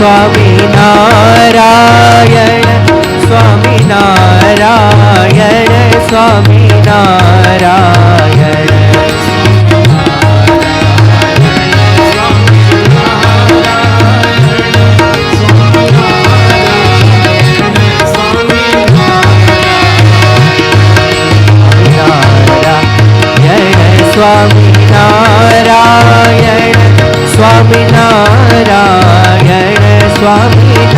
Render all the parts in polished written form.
સ્વામિનારાયણ સ્વામિનારાયણ સ્વામિનારાયણ સ્વામિનારાયણ સ્વામિનારાયણ સ્વામિનારાયણ સ્વામિનારાયણ સ્વામિનારાયણ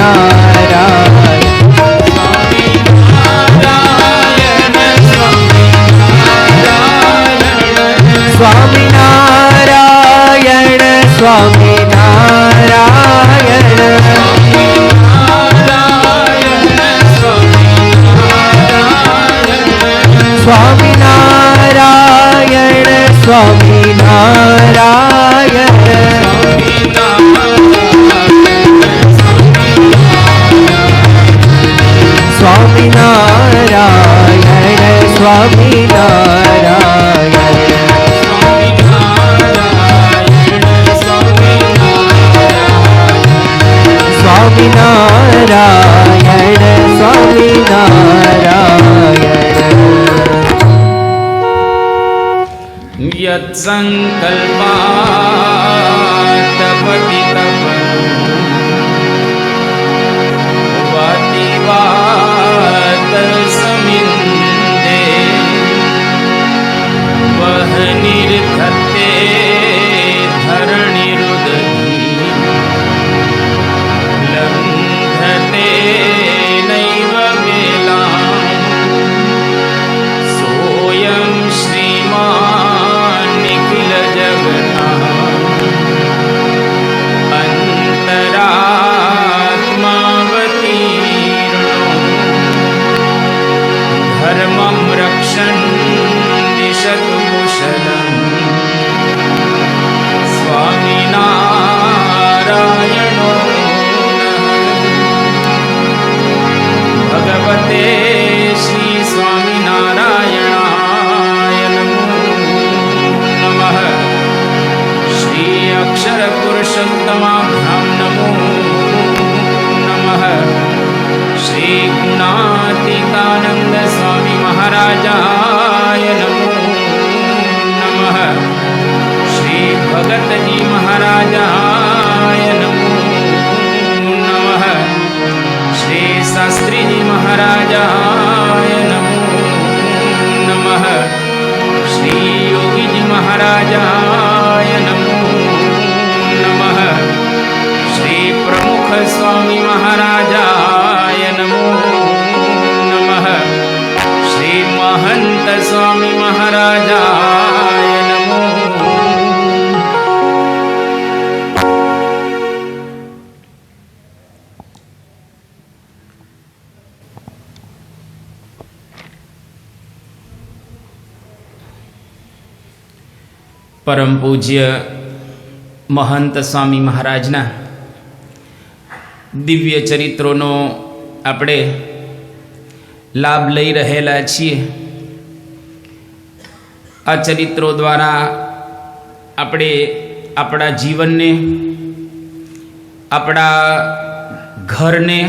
સ્વામિનારાયણ સ્વામિનારાયણ સ્વામિનારાયણ યત સંકલ્પાત પતિતપનો વાતિવાત સમિંદે વહનિર્ધત્તે ધરણિરુદધી લંઘતે નૈવ વેલાં સોયં શ્રીમાન નિખિલ જગન્નાથ અંતરાત્માવતીર્ણો ધર્મં રક્ષन् દિશતુ કુશલં સ્વામિનારાયણો નમઃ ભગવતે શ્રી સ્વામિનારાયણાય નમો નમઃ શ્રી અક્ષર પુરુષોત્તમાભ્યામ નમો નમઃ શ્રી ગુણાતીતાનંદ સ્વામી મહારાજાય નમો નમઃ શ્રી ભગતજી મહારાજાય નમો નમઃ શ્રી શાસ્ત્રીજી મહારાજાય નમો નમઃ શ્રી યોગીજી મહારાજાય નમો નમઃ શ્રી પ્રમુખ સ્વામી મહારાજાય નમો નમઃ શ્રી મહંત સ્વામી મહારાજાય નમો. પરમ પૂજ્ય મહંત સ્વામી મહારાજના દિવ્ય ચરિત્રોનો આપણે લાભ લઈ રહેલા છીએ. આ ચરિત્રો દ્વારા આપણે આપણા જીવનને, આપણા ઘરને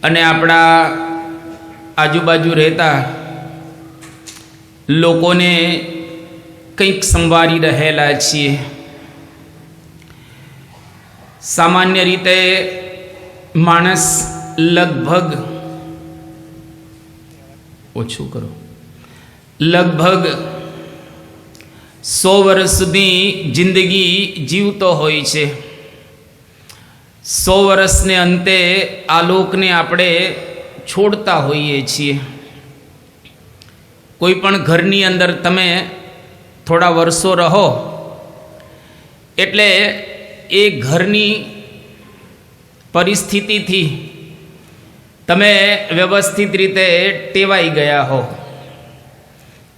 અને આપણા આજુબાજુ રહેતા લોકોને કંઈક સંવારી રહેલા છીએ. સામાન્ય રીતે માણસ લગભગ ઓછું કરો લગભગ 100 વર્ષ સુધી જિંદગી જીવતો હોય છે. 100 વર્ષને અંતે આ લોકને આપણે છોડતા હોઈએ છીએ. કોઈ પણ ઘરની અંદર તમે થોડા વર્ષો રહો એટલે એ ઘરની પરિસ્થિતિથી તમે વ્યવસ્થિત રીતે ટેવાઈ ગયા હો.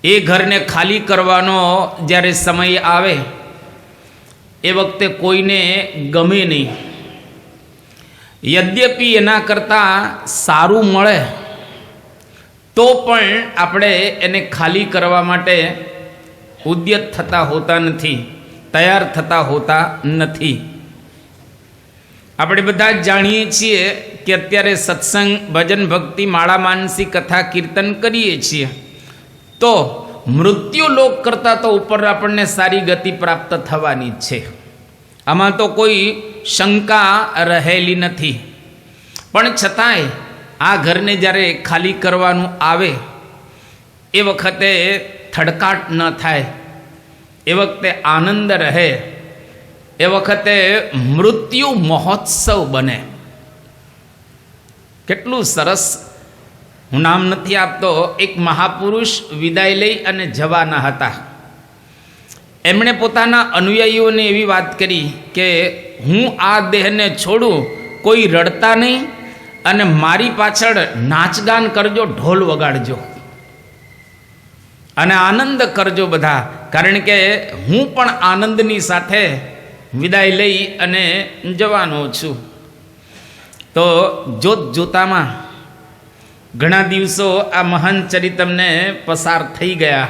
એ ઘરને ખાલી કરવાનો જ્યારે સમય આવે એ વખતે કોઈને ગમે નહીં. યદ્યપિ એના કરતાં સારું મળે તો પણ આપણે એને ખાલી કરવા માટે ઉદ્યત થતા હોતા નથી, તૈયાર થતા હોતા નથી. આપણે બધા જ જાણીએ છીએ કે અત્યારે સત્સંગ, ભજન, ભક્તિ, માળા માનસી, કથા, કીર્તન કરીએ છીએ તો મૃત્યુ લોક કરતાં તો ઉપર આપણને સારી ગતિ પ્રાપ્ત થવાની જ છે. આમાં તો કોઈ શંકા રહેલી નથી. પણ છતાંય આ ઘરને જ્યારે ખાલી કરવાનું આવે એ વખતે થડકાટ ન થાય, એ વખતે આનંદ રહે, એ વખતે મૃત્યુ મહોત્સવ બને. કેટલું સરસ! હું નામ નથી આપતો, એક મહાપુરુષ વિદાય લઈ અને જવાના હતા. એમણે પોતાના અનુયાયીઓને એવી વાત કરી કે હું આ દેહને છોડું, કોઈ રડતા નહીં અને મારી પાછળ નાચગાન કરજો, ઢોલ વગાડજો અને આનંદ કરજો બધા, કારણ કે હું પણ આનંદની સાથે વિદાય લઈ અને જવાનો છું. તો જોત જોતામાં ઘણા દિવસો આ મહાન ચરિતમને પસાર થઈ ગયા.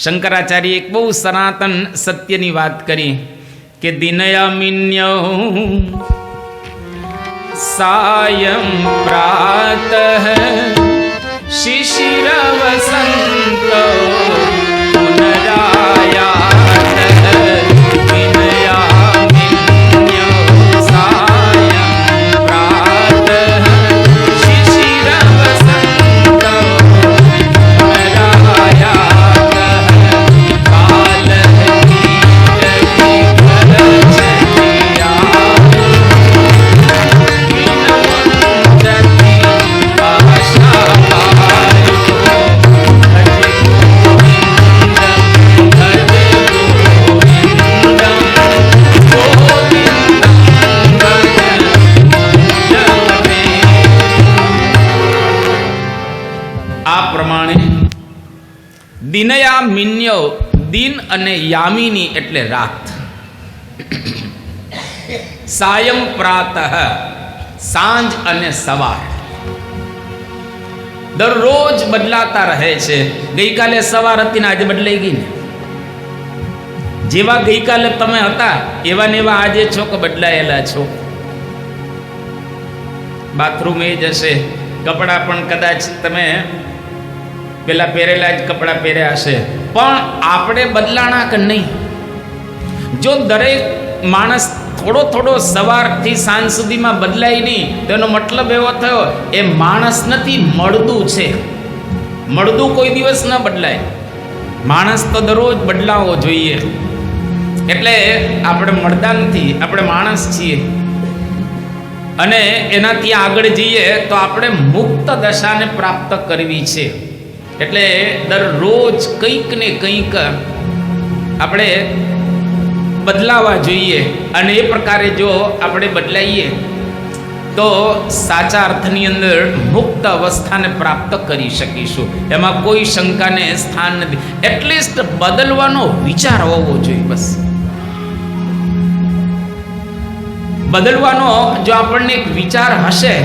શંકરાચાર્ય એક બહુ સનાતન સત્યની વાત કરી કે દિનયામિન્યો સાયં પ્રાતઃ શિશિર વસંતો પુનરાયાત દિનયામિન્યો સાયં પ્રાતઃ શિશિર વસંતો પુનરાયાત કાલઃ કીર્તિ ફલચર્યા દિનયા મિન્યો, દિન અને યામિની એટલે રાત. સાયં પ્રાતઃ, સાંજ અને સવાર. દરરોજ બદલાતા રહે છે. ગઈકાલે સવાર હતી ને આજે બદલાઈ ગઈ ને. જેવા ગઈકાલે તમે હતા એવા ને એવા આજે છો કે બદલાયેલા છો. બાથરૂમ એ જ હશે, કપડાં પણ કદાચ તમે પેલા પહેરેલા જ કપડાં પહેર્યા હશે, પણ આપણે બદલાણા કે નહીં? જો દરેક માણસ થોડો થોડો સવારથી સાંજ સુધીમાં બદલાય નહીં, તેનો મતલબ એવો થયો એ માણસ નથી, મળદું છે. મળદું કોઈ દિવસ ન બદલાય. માણસ તો દરરોજ બદલાવો જોઈએ. એટલે આપણે મળદા નથી, આપણે માણસ છીએ. અને એનાથી આગળ જઈએ તો આપણે મુક્ત દશાને પ્રાપ્ત કરવી છે. એટલે દરરોજ કંઈક ને કંઈક આપણે બદલાવા જોઈએ. અને એ પ્રકારે જો આપણે બદલાઈએ તો સાચા અર્થની અંદર મુક્ત અવસ્થાને પ્રાપ્ત કરી શકીશું. એમાં કોઈ શંકાને સ્થાન નથી. એટલીસ્ટ બદલવાનો વિચાર હોવો જોઈએ. બસ બદલવાનો જો આપણને એક વિચાર હશે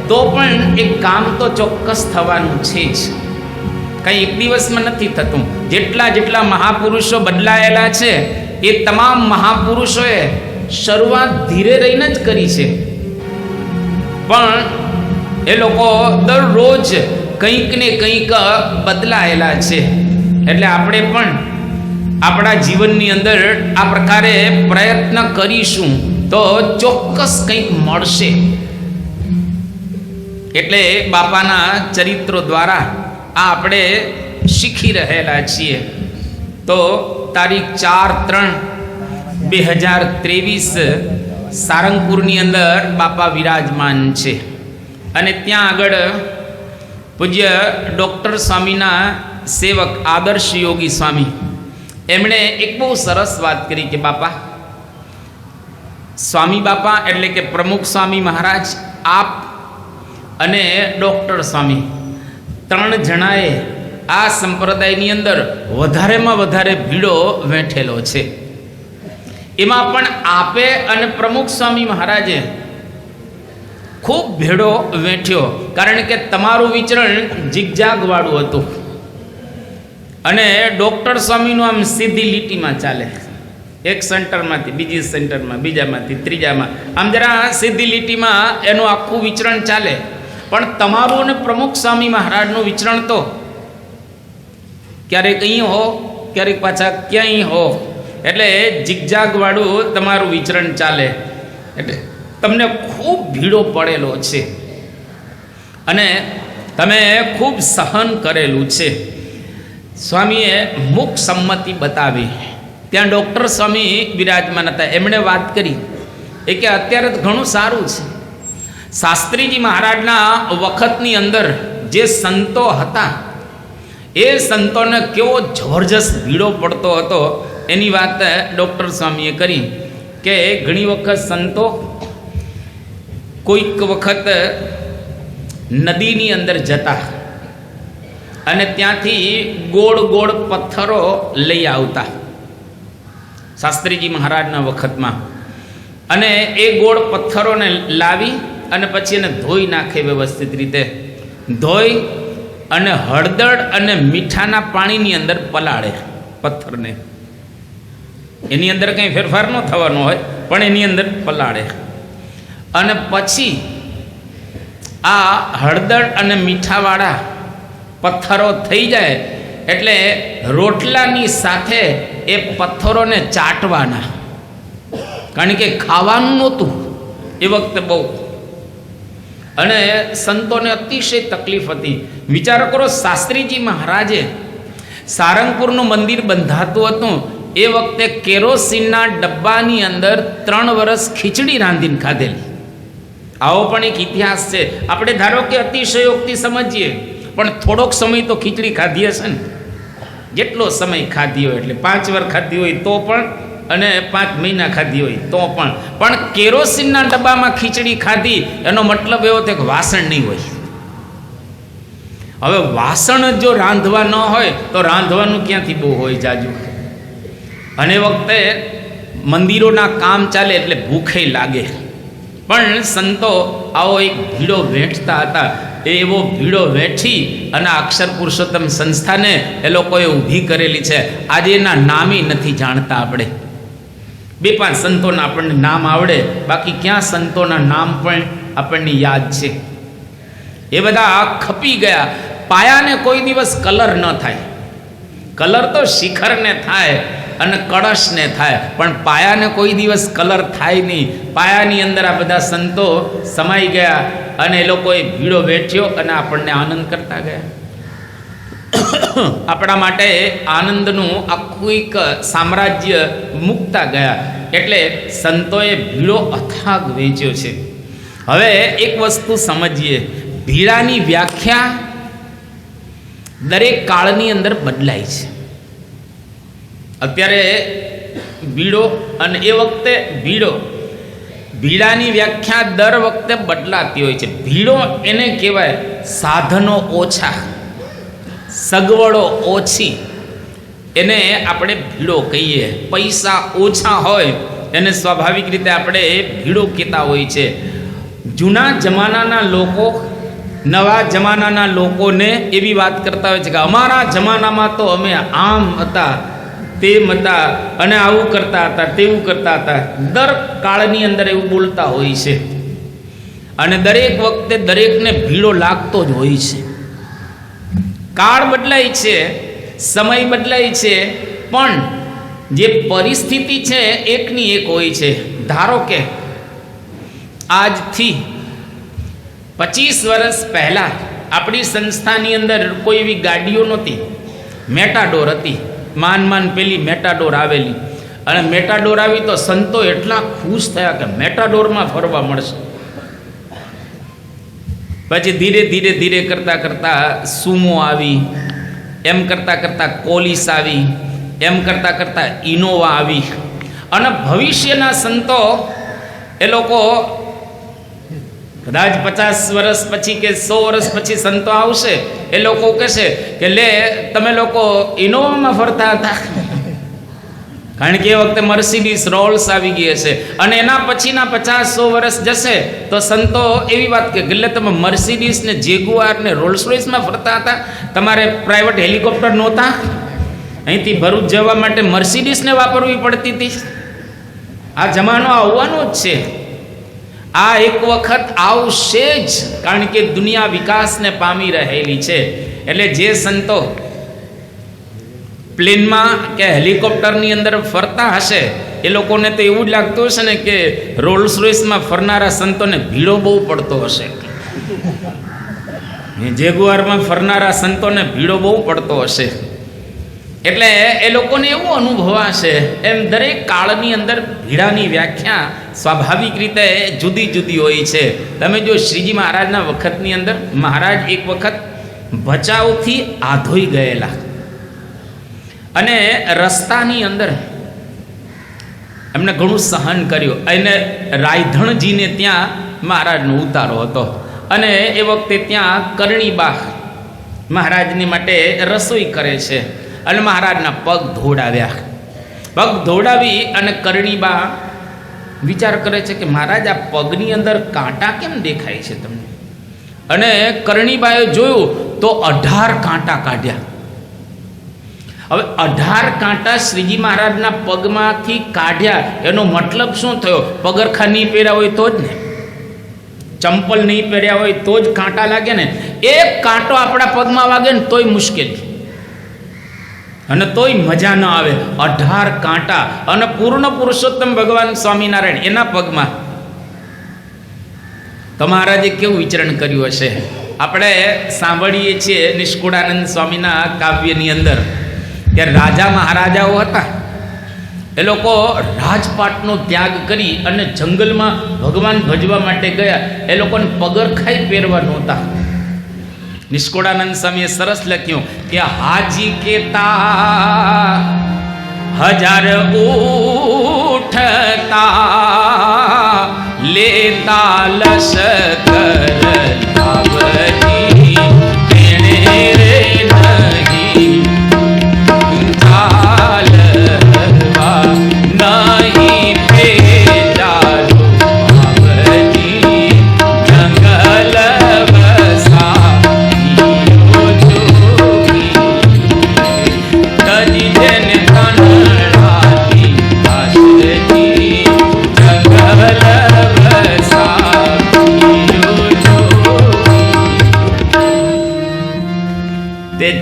તો પણ એક કામ તો ચોક્કસ થવાનું છે જ. કંઈ એક દિવસમાં નથી થતું. જેટલા મહાપુરુષો બદલાયેલા છે એ તમામ મહાપુરુષોએ શરૂઆત ધીરે રહીને જ કરી છે, પણ એ લોકો દરરોજ કંઈક ને કંઈક બદલાયેલા છે. એટલે આપણે પણ આપણા જીવનની અંદર આ પ્રકારે પ્રયત્ન કરીશું તો ચોક્કસ કંઈક મળશે. એટલે બાપાના ચરિત્રો દ્વારા આ આપણે શીખી રહેલા છીએ. તો તારીખ 4/3/2023 સારંગપુરની અંદર બાપા વિરાજમાન છે. અને ત્યાં આગળ પૂજ્ય ડૉક્ટર સ્વામીના સેવક આદર્શ યોગી સ્વામી એમણે એક બહુ સરસ વાત કરી કે બાપા, સ્વામી બાપા એટલે કે પ્રમુખ સ્વામી મહારાજ, આપ અને ડૉક્ટર સ્વામી ત્રણ જણાએ આ સંપ્રદાયની અંદર વધારેમાં વધારે ભીડો વેઠેલો છે. એમાં પણ આપે અને પ્રમુખ સ્વામી મહારાજે ખૂબ ભેડો વેઠ્યો, કારણ કે તમારું વિચરણ ઝીગઝાગવાળું હતું અને ડૉક્ટર સ્વામીનું આમ સીધી લીટીમાં ચાલે. એક સેન્ટરમાંથી બીજી સેન્ટરમાં, બીજામાંથી ત્રીજામાં, આમ જરા સીધી લીટીમાં એનું આખું વિચરણ ચાલે. પણ તમારું અને પ્રમુખ સ્વામી મહારાજનું વિચરણ તો ક્યારેક અહીં હો, ક્યારેક પાછા ક્યાંય હો, એટલે ઝીગઝાગવાળું તમારું વિચરણ ચાલે. એટલે તમને ખૂબ ભીડો પડેલો છે અને તમે ખૂબ સહન કરેલું છે. સ્વામીએ મુખ સંમતિ બતાવી. ત્યાં ડૉક્ટર સ્વામી વિરાજમાન હતા. એમણે વાત કરી એ કે અત્યારે તો ઘણું સારું છે. શાસ્ત્રીજી મહારાજના વખતની અંદર જે સંતો હતા એ સંતોને કેવો જબરજસ્ત ભીડો પડતો હતો એની વાત ડૉક્ટર સ્વામીએ કરી કે ઘણી વખત સંતો કોઈક વખત નદીની અંદર જતા અને ત્યાંથી ગોળ ગોળ પથ્થરો લઈ આવતા શાસ્ત્રીજી મહારાજના વખતમાં, અને એ ગોળ પથ્થરોને લાવી અને પછી એને ધોઈ નાખે, વ્યવસ્થિત રીતે ધોઈ અને હળદર અને મીઠાના પાણીની અંદર પલાળે પથ્થરને. એની અંદર કંઈ ફેરફાર ન થવાનો હોય પણ એની અંદર પલાળે. અને પછી આ હળદર અને મીઠાવાળા પથ્થરો થઈ જાય એટલે રોટલાની સાથે એ પથ્થરોને ચાટવાના, કારણ કે ખાવાનું નહોતું એ વખતે બહુ. અને સંતોને અતિશય તકલીફ હતી. વિચાર કરો, શાસ્ત્રીજી મહારાજે સારંગપુરનું મંદિર બંધાતું હતું એ વખતે કેરોસીનના ડબ્બાની અંદર 3 વર્ષ ખીચડી રાંધીને ખાધેલી. આવો પણ એક ઇતિહાસ છે. આપણે ધારો કે અતિશયોક્તિ સમજીએ પણ થોડોક સમય તો ખીચડી ખાધી હશે ને. જેટલો સમય ખાધી હોય એટલે 5 વાર ખાધી હોય તો પણ, અને 5 મહિના ખાધી હોય તો પણ કેરોસીનના ડબ્બામાં ખીચડી ખાધી એનો મતલબ એવો થયો કે વાસણ નહીં હોય. હવે વાસણ જો રાંધવા ન હોય તો રાંધવાનું ક્યાંથી બહુ હોય જાજુ. અને વખતે મંદિરોના કામ ચાલે એટલે ભૂખે લાગે. પણ સંતો આવો એક ભીડો વેઠતા હતા. એવો ભીડો વેઠી અને અક્ષર પુરુષોત્તમ સંસ્થાને એ લોકોએ ઊભી કરેલી છે. આજે એના નામે નથી જાણતા આપણે. 2-5 સંતોના આપણને નામ આવડે, બાકી ક્યાં સંતોના નામ પણ આપણને યાદ છે. એ બધા ખપી ગયા. પાયાને કોઈ દિવસ કલર ન થાય. કલર તો શિખરને થાય અને કળશને થાય, પણ પાયાને કોઈ દિવસ કલર થાય નહીં. પાયાની અંદર આ બધા સંતો સમાઈ ગયા અને એ લોકોએ ભીડો વેઠ્યો અને આપણને આનંદ કરતા ગયા. આપણા માટે આનંદનું આખું એક સામ્રાજ્ય મૂકતા ગયા. એટલે સંતોએ ભીડો અથાગ વેચ્યો છે. હવે એક વસ્તુ સમજીએ, ભીડાની વ્યાખ્યા દરેક કાળની અંદર બદલાય છે. અત્યારે ભીડો અને એ વખતે ભીડો, ભીડાની વ્યાખ્યા દર વખતે બદલાતી હોય છે. ભીડો એને કહેવાય સાધનો ઓછા, સગવડો ઓછી, એને આપણે ભીડો કહીએ. પૈસા ઓછા હોય એને સ્વાભાવિક રીતે આપણે ભીડો કહેતા હોય છે. જૂના જમાનાના લોકો નવા જમાનાના લોકોને એવી વાત કરતા હોય છે કે અમારા જમાનામાં તો અમે આમ હતા, તેમ હતા, અને આવું કરતા હતા, તેવું કરતા હતા. દર કાળની અંદર એવું બોલતા હોય છે અને દરેક વખતે દરેકને ભીડો લાગતો જ હોય છે. કાળ બદલાય છે, સમય બદલાય છે, પણ જે પરિસ્થિતિ છે એકની એક હોય છે. ધારો કે આજથી 25 વર્ષ પહેલાં આપણી સંસ્થાની અંદર કોઈ એવી ગાડીઓ નહોતી, મેટાડોર હતી. માન પેલી મેટાડોર આવેલી, અને મેટાડોર આવી તો સંતો એટલા ખુશ થયા કે મેટાડોરમાં ફરવા મળશે. પછી ધીરે ધીરે ધીરે કરતાં કરતાં સુમો આવી, એમ કરતાં કરતાં કોલિસ આવી, એમ કરતાં કરતાં ઇનોવા આવી. અને ભવિષ્યના સંતો એ લોકો કદાચ 50 વર્ષ પછી કે 100 વર્ષ પછી સંતો આવશે, એ લોકો કહેશે કે લે તમે લોકો ઇનોવામાં ફરતા હતા. કારણ કે એ વખતે મર્સિડીઝ રોલ્સ આવી ગઈ હશે. અને એના પછીના 50-100 વર્ષ જશે તો સંતો એવી વાત કે એટલે તમે મર્સિડીઝ ને જેગુઆર ને રોલ્સ રોયસમાં ફરતા હતા, તમારે પ્રાઇવેટ હેલિકોપ્ટર નહોતા. અહીંથી ભરૂચ જવા માટે મર્સિડીસને વાપરવી પડતી હતી. આ જમાનો આવવાનો જ છે. આ એક વખત આવશે જ, કારણ કે દુનિયા વિકાસને પામી રહેલી છે. એટલે જે સંતો પ્લેનમાં કે હેલિકોપ્ટરની અંદર ફરતા હશે એ લોકોને તો એવું જ લાગતું હશે ને કે રોલ્સ રોયસમાં ફરનારા સંતોને ભીડો બહુ પડતો હશે. જેગુઆરમાં ફરનારા સંતોને ભીડો બહુ પડતો હશે. એટલે એ લોકોને એવું અનુભવાશે. એમ દરેક કાળની અંદર ભીડાની વ્યાખ્યા સ્વાભાવિક રીતે જુદી જુદી હોય છે. તમે જો શ્રીજી મહારાજના વખતની અંદર મહારાજ એક વખત ભચાઉથી આધોઈ ગયેલા અને રસ્તાની અંદર એમને ઘણું સહન કર્યું. એને રાયધણજીને ત્યાં મહારાજનો ઉતારો હતો અને એ વખતે ત્યાં કરણીબા મહારાજની માટે રસોઈ કરે છે અને મહારાજના પગ ધોડાવ્યા. પગ ધોડાવી અને કરણીબા વિચાર કરે છે કે મહારાજ આ પગની અંદર કાંટા કેમ દેખાય છે તમને? અને કરણીબાએ જોયું તો 18 કાંટા કાઢ્યા. હવે 18 કાંટા શ્રીજી મહારાજના પગમાંથી કાઢ્યા એનો મતલબ શું થયો? પગરખા નહીં પહેર્યા હોય તો જ ને, ચંપલ નહીં પહેર્યા હોય તો જ કાંટા લાગે ને. એક કાંટો આપણા પગમાં વાગે ને તોય મુશ્કેલ અને તોય મજા ન આવે. 18 કાંટા અને પૂર્ણ પુરુષોત્તમ ભગવાન સ્વામિનારાયણ એના પગમાં. તો મહારાજે કેવું વિચરણ કર્યું હશે? આપણે સાંભળીએ છીએ નિષ્કુળાનંદ સ્વામીના કાવ્યની અંદર કે રાજા મહારાજાઓ હતા એ લોકો રાજપાટનો ત્યાગ કરી અને જંગલમાં ભગવાન ભજવા માટે ગયા. એ લોકોને પગરખાઈ પહેરવા નહોતા. નિષ્કુળાનંદ સ્વામીએ સરસ લખ્યું કે હાજી કેતા 1000 ઉઠતા લેતા લશ્કર લાવજી તેણે રે નહીં ચાલવા નહીં પેજારો બાવજી જંગલ વસા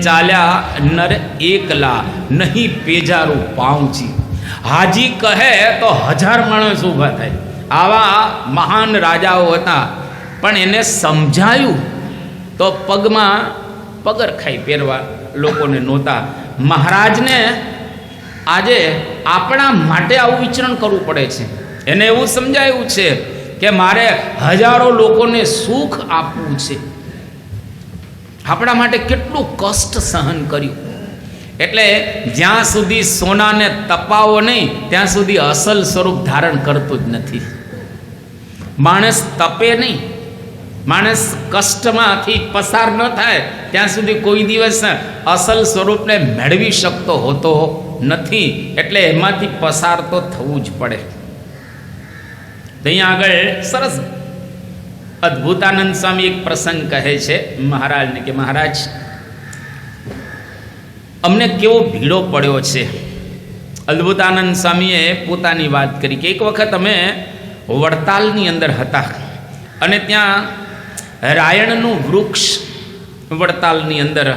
ચાલ્યા નર એકલા નહીં પેજારું પાઉંચી. હાજી કહે તો 1000 માણસ ઊભા થાય. આવા મહાન રાજાઓ હતા. પણ એને સમજાયું તો પગમાં પગરખાઈ પહેરવા લોકોને નહોતા. મહારાજને આજે આપણા માટે આવું વિચરણ કરવું પડે છે. એને એવું સમજાયું છે કે મારે હજારો લોકોને સુખ આપવું છે. આપણા માટે કેટલું કષ્ટ સહન કર્યું. એટલે જ્યાં સુધી સોનાને તપાવો નહીં ત્યાં સુધી અસલ સ્વરૂપ ધારણ કરતું જ નથી. માણસ તપે નહીં, માણસ કષ્ટમાંથી પસાર ન થાય ત્યાં સુધી કોઈ દિવસ અસલ સ્વરૂપને મેળવી શકતો હોતો નથી. એટલે એમાંથી પસાર તો થવું જ પડે. અહીંયા આગળ સરસ અદ્ભુતાનંદ સ્વામી એક પ્રસંગ કહે છે મહારાજને કે મહારાજ અમને કેવો ભીડો પડ્યો છે. અદ્ભુતાનંદ સ્વામીએ પોતાની વાત કરી કે એક વખત અમે વડતાલની અંદર હતા અને ત્યાં રાયણનું વૃક્ષ વડતાલની અંદર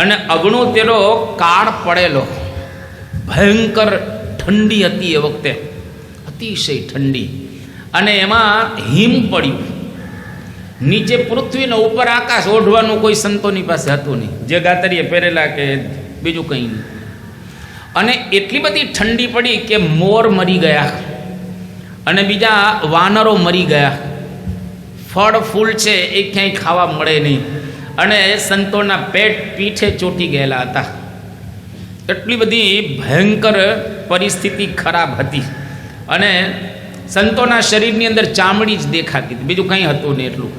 અને 69 કાળ પડેલો, ભયંકર ઠંડી હતી એ વખતે, અતિશય ઠંડી. અને એમાં હિમ પડ્યું નીચે પૃથ્વીનો ઉપર આકાશ. ઓઢવાનું કોઈ સંતોની પાસે હતું નહીં, જે ગાતરીએ પહેરેલા કે બીજું કંઈ નહીં. અને એટલી બધી ઠંડી પડી કે મોર મરી ગયા અને બીજા વાનરો મરી ગયા. ફળ ફૂલ છે એ ક્યાંય ખાવા મળે નહીં અને સંતોના પેટ પીઠે ચોંટી ગયેલા હતા. એટલી બધી ભયંકર પરિસ્થિતિ ખરાબ હતી અને સંતોના શરીરની અંદર ચામડી જ દેખાતી હતી, બીજું કંઈ હતું નહીં. એટલું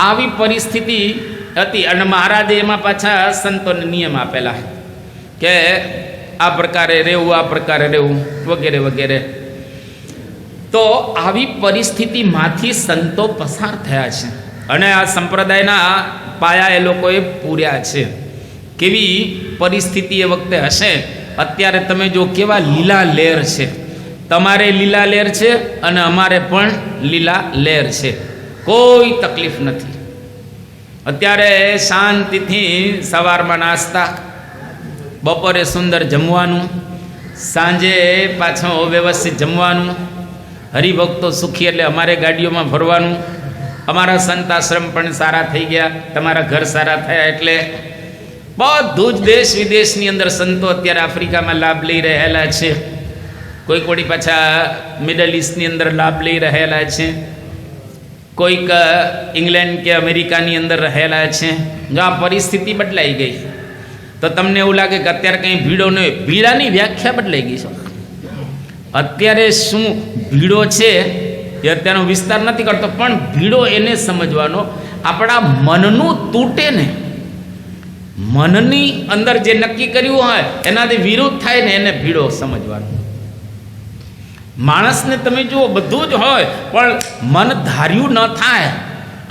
આવી પરિસ્થિતિ હતી અને મહારાજે એમાં પાછા સંતોને નિયમ આપેલા કે આ પ્રકારે રહેવું, આ પ્રકારે રહેવું વગેરે વગેરે. તો આવી પરિસ્થિતિમાંથી સંતો પસાર થયા છે અને આ સંપ્રદાયના પાયા એ લોકોએ પૂર્યા છે. કેવી પરિસ્થિતિ એ વખતે હશે. અત્યારે તમે જો કેવા લીલા લહેર છે, તમારે લીલા લહેર છે અને અમારે પણ લીલા લહેર છે, કોઈ તકલીફ નથી. અત્યારે શાંતિથી સવારમાં નાસ્તા, બપોરે સુંદર જમવાનું, સાંજે પાછું વ્યવસ્થિત જમવાનું, હરિભક્તો સુખી એટલે અમારે ગાડીઓમાં ફરવાનું. અમારા સંત આશ્રમ પણ સારા થઈ ગયા, તમારા ઘર સારા થયા એટલે બધું જ દેશ વિદેશની અંદર સંતો અત્યારે આફ્રિકામાં લાભ લઈ રહેલા છે, કોઈક વળી પાછા મિડલ ઇસ્ટની અંદર લાભ લઈ રહેલા છે, કોઈક ઇંગ્લેન્ડ કે અમેરિકાની અંદર રહેલા છે. જો આ પરિસ્થિતિ બદલાઈ ગઈ તો તમને એવું લાગે કે અત્યારે કંઈ ભીડો નહીં. ભીડાની વ્યાખ્યા બદલાઈ ગઈ છે. અત્યારે શું ભીડો છે એ અત્યારનો વિસ્તાર નથી કરતો, પણ ભીડો એને સમજવાનો આપણા મનનું તૂટે ને, મનની અંદર જે નક્કી કર્યું હોય એનાથી વિરુદ્ધ થાય ને એને ભીડો સમજવાનો. માણસને તમે જુઓ બધું જ હોય પણ મન ધાર્યું ન થાય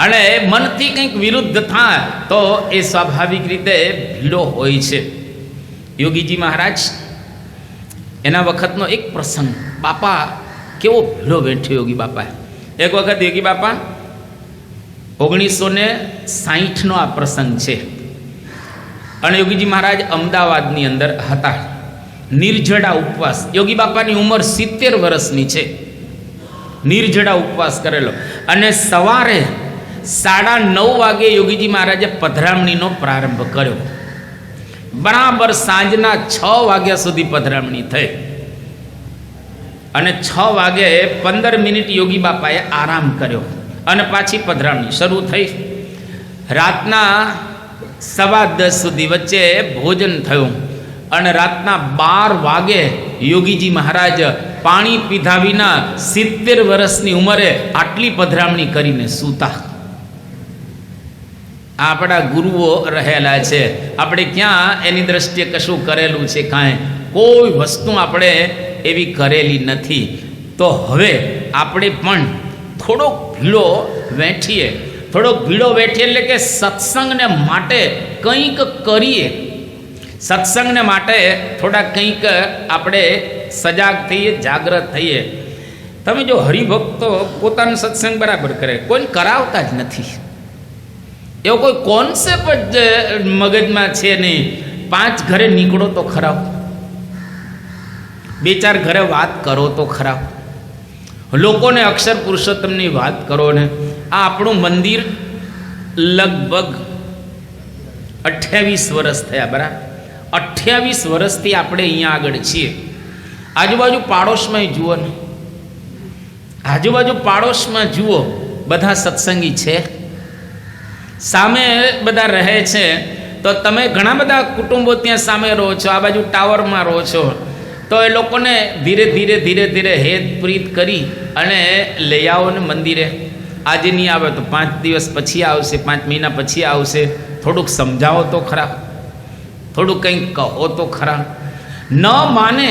અને મનથી કંઈક વિરુદ્ધ થાય તો એ સ્વાભાવિક રીતે ભીડો હોય છે. યોગીજી મહારાજ એના વખતનો એક પ્રસંગ, બાપા કેવો ભીડો વેઠ્યો યોગી બાપા. એક વખત યોગી બાપા 1960નો આ પ્રસંગ છે અને યોગીજી મહારાજ અમદાવાદની અંદર હતા. નિર્જળા ઉપવાસ, યોગી બાપાની ઉંમર 70 વર્ષની છે. નિર્જળા ઉપવાસ કરેલો અને સવારે 9:30 વાગે યોગીજી મહારાજે પધરામણીનો પ્રારંભ કર્યો. બરાબર સાંજના 6 વાગ્યા સુધી પધરામણી થઈ અને 6 વાગે 15 મિનિટ યોગી બાપાએ આરામ કર્યો અને પાછી પધરામણી શરૂ થઈ. રાતના 10:15 સુધી વચ્ચે ભોજન થયું અને રાતના 12 વાગે યોગીજી મહારાજ પાણી પીધા વિના 70 વર્ષની ઉંમરે આટલી પધરામણી કરીને સૂતા. આપણા ગુરુઓ રહેલા છે, આપણે ક્યાં એની દ્રષ્ટિએ કશું કરેલું છે? કાંઈ કોઈ વસ્તુ આપણે એવી કરેલી નથી. તો હવે આપણે પણ થોડોક ભીડો વેઠીએ, થોડોક ભીડો વેઠીએ એટલે કે સત્સંગને માટે કંઈક કરીએ, સત્સંગને માટે થોડા કંઈક આપણે સજાગ થઈએ, જાગૃત થઈએ. તમે જો હરિભક્તો પોતાનો સત્સંગ બરાબર કરે, કોઈને કરાવતા જ નથી. એવો કોઈ કોન્સેપ્ટ જ મગજમાં છે નહીં. 5 ઘરે નીકળો તો ખરા, 2-4 ઘરે વાત કરો તો ખરા, લોકોને અક્ષર પુરુષોત્તમની વાત કરો ને. આ આપણું મંદિર લગભગ 28 વર્ષ થયા, બરાબર 28 વર્ષથી આપણે અહીંયા આગળ છીએ. આજુબાજુ પાડોશમાં જુઓ ને, આજુબાજુ પાડોશમાં જુઓ, બધા સત્સંગી છે, સામે બધા રહે છે. તો તમે ઘણા બધા કુટુંબો ત્યાં સામે રહો છો, આ બાજુ ટાવરમાં રહો છો, તો એ લોકોને ધીરે ધીરે ધીરે ધીરે હેત પ્રીત કરી અને લઈ આવો ને મંદિરે. આજે નહીં આવે તો 5 દિવસ પછી આવશે, 5 મહિના પછી આવશે. થોડુંક સમજાવો તો ખરા, થોડુંક કંઈક કહો તો ખરા. ન માને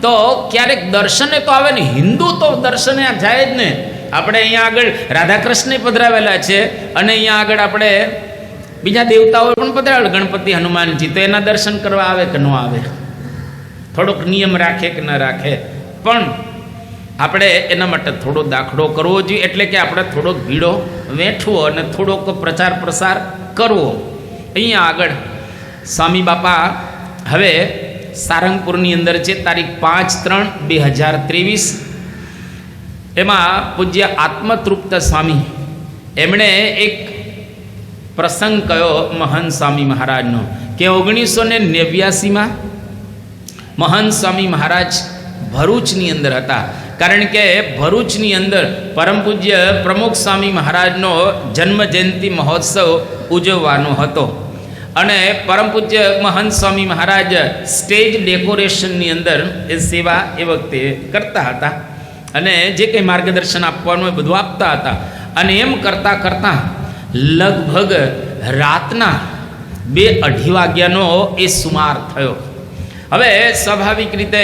તો ક્યારેક દર્શને તો આવે ને, હિન્દુ તો દર્શને જાય જ ને. આપણે અહીંયા આગળ રાધાકૃષ્ણ પધરાવેલા છે અને અહીંયા આગળ આપણે બીજા દેવતાઓ પણ પધરાવેલા, ગણપતિ, હનુમાનજી, તો એના દર્શન કરવા આવે કે ન આવે? થોડોક નિયમ રાખે કે ન રાખે? પણ આપણે એના માટે થોડો દાખલો કરવો જોઈએ, એટલે કે આપણે થોડોક ભીડો વેઠવો અને થોડોક પ્રચાર પ્રસાર કરવો. અહીંયા આગળ સ્વામી બાપા હવે સારંગપુરની અંદર છે, તારીખ 5/3/2023. એમાં પૂજ્ય આત્મતૃપ્ત સ્વામી એમણે એક પ્રસંગ કયો મહંત સ્વામી મહારાજનો કે 1989માં મહંત સ્વામી મહારાજ ભરૂચની અંદર હતા. કારણ કે ભરૂચની અંદર પરમ પૂજ્ય પ્રમુખ સ્વામી મહારાજનો જન્મ જયંતિ મહોત્સવ ઉજવવાનો હતો અને પરમ પૂજ્ય મહંત સ્વામી મહારાજ સ્ટેજ ડેકોરેશનની અંદર એ સેવા એ વખતે કરતા હતા અને જે કંઈ માર્ગદર્શન આપવાનું એ બધું આપતા હતા. અને એમ કરતાં કરતાં લગભગ રાતના 2-2:30 વાગ્યાનો એ સુમાર થયો. હવે સ્વાભાવિક રીતે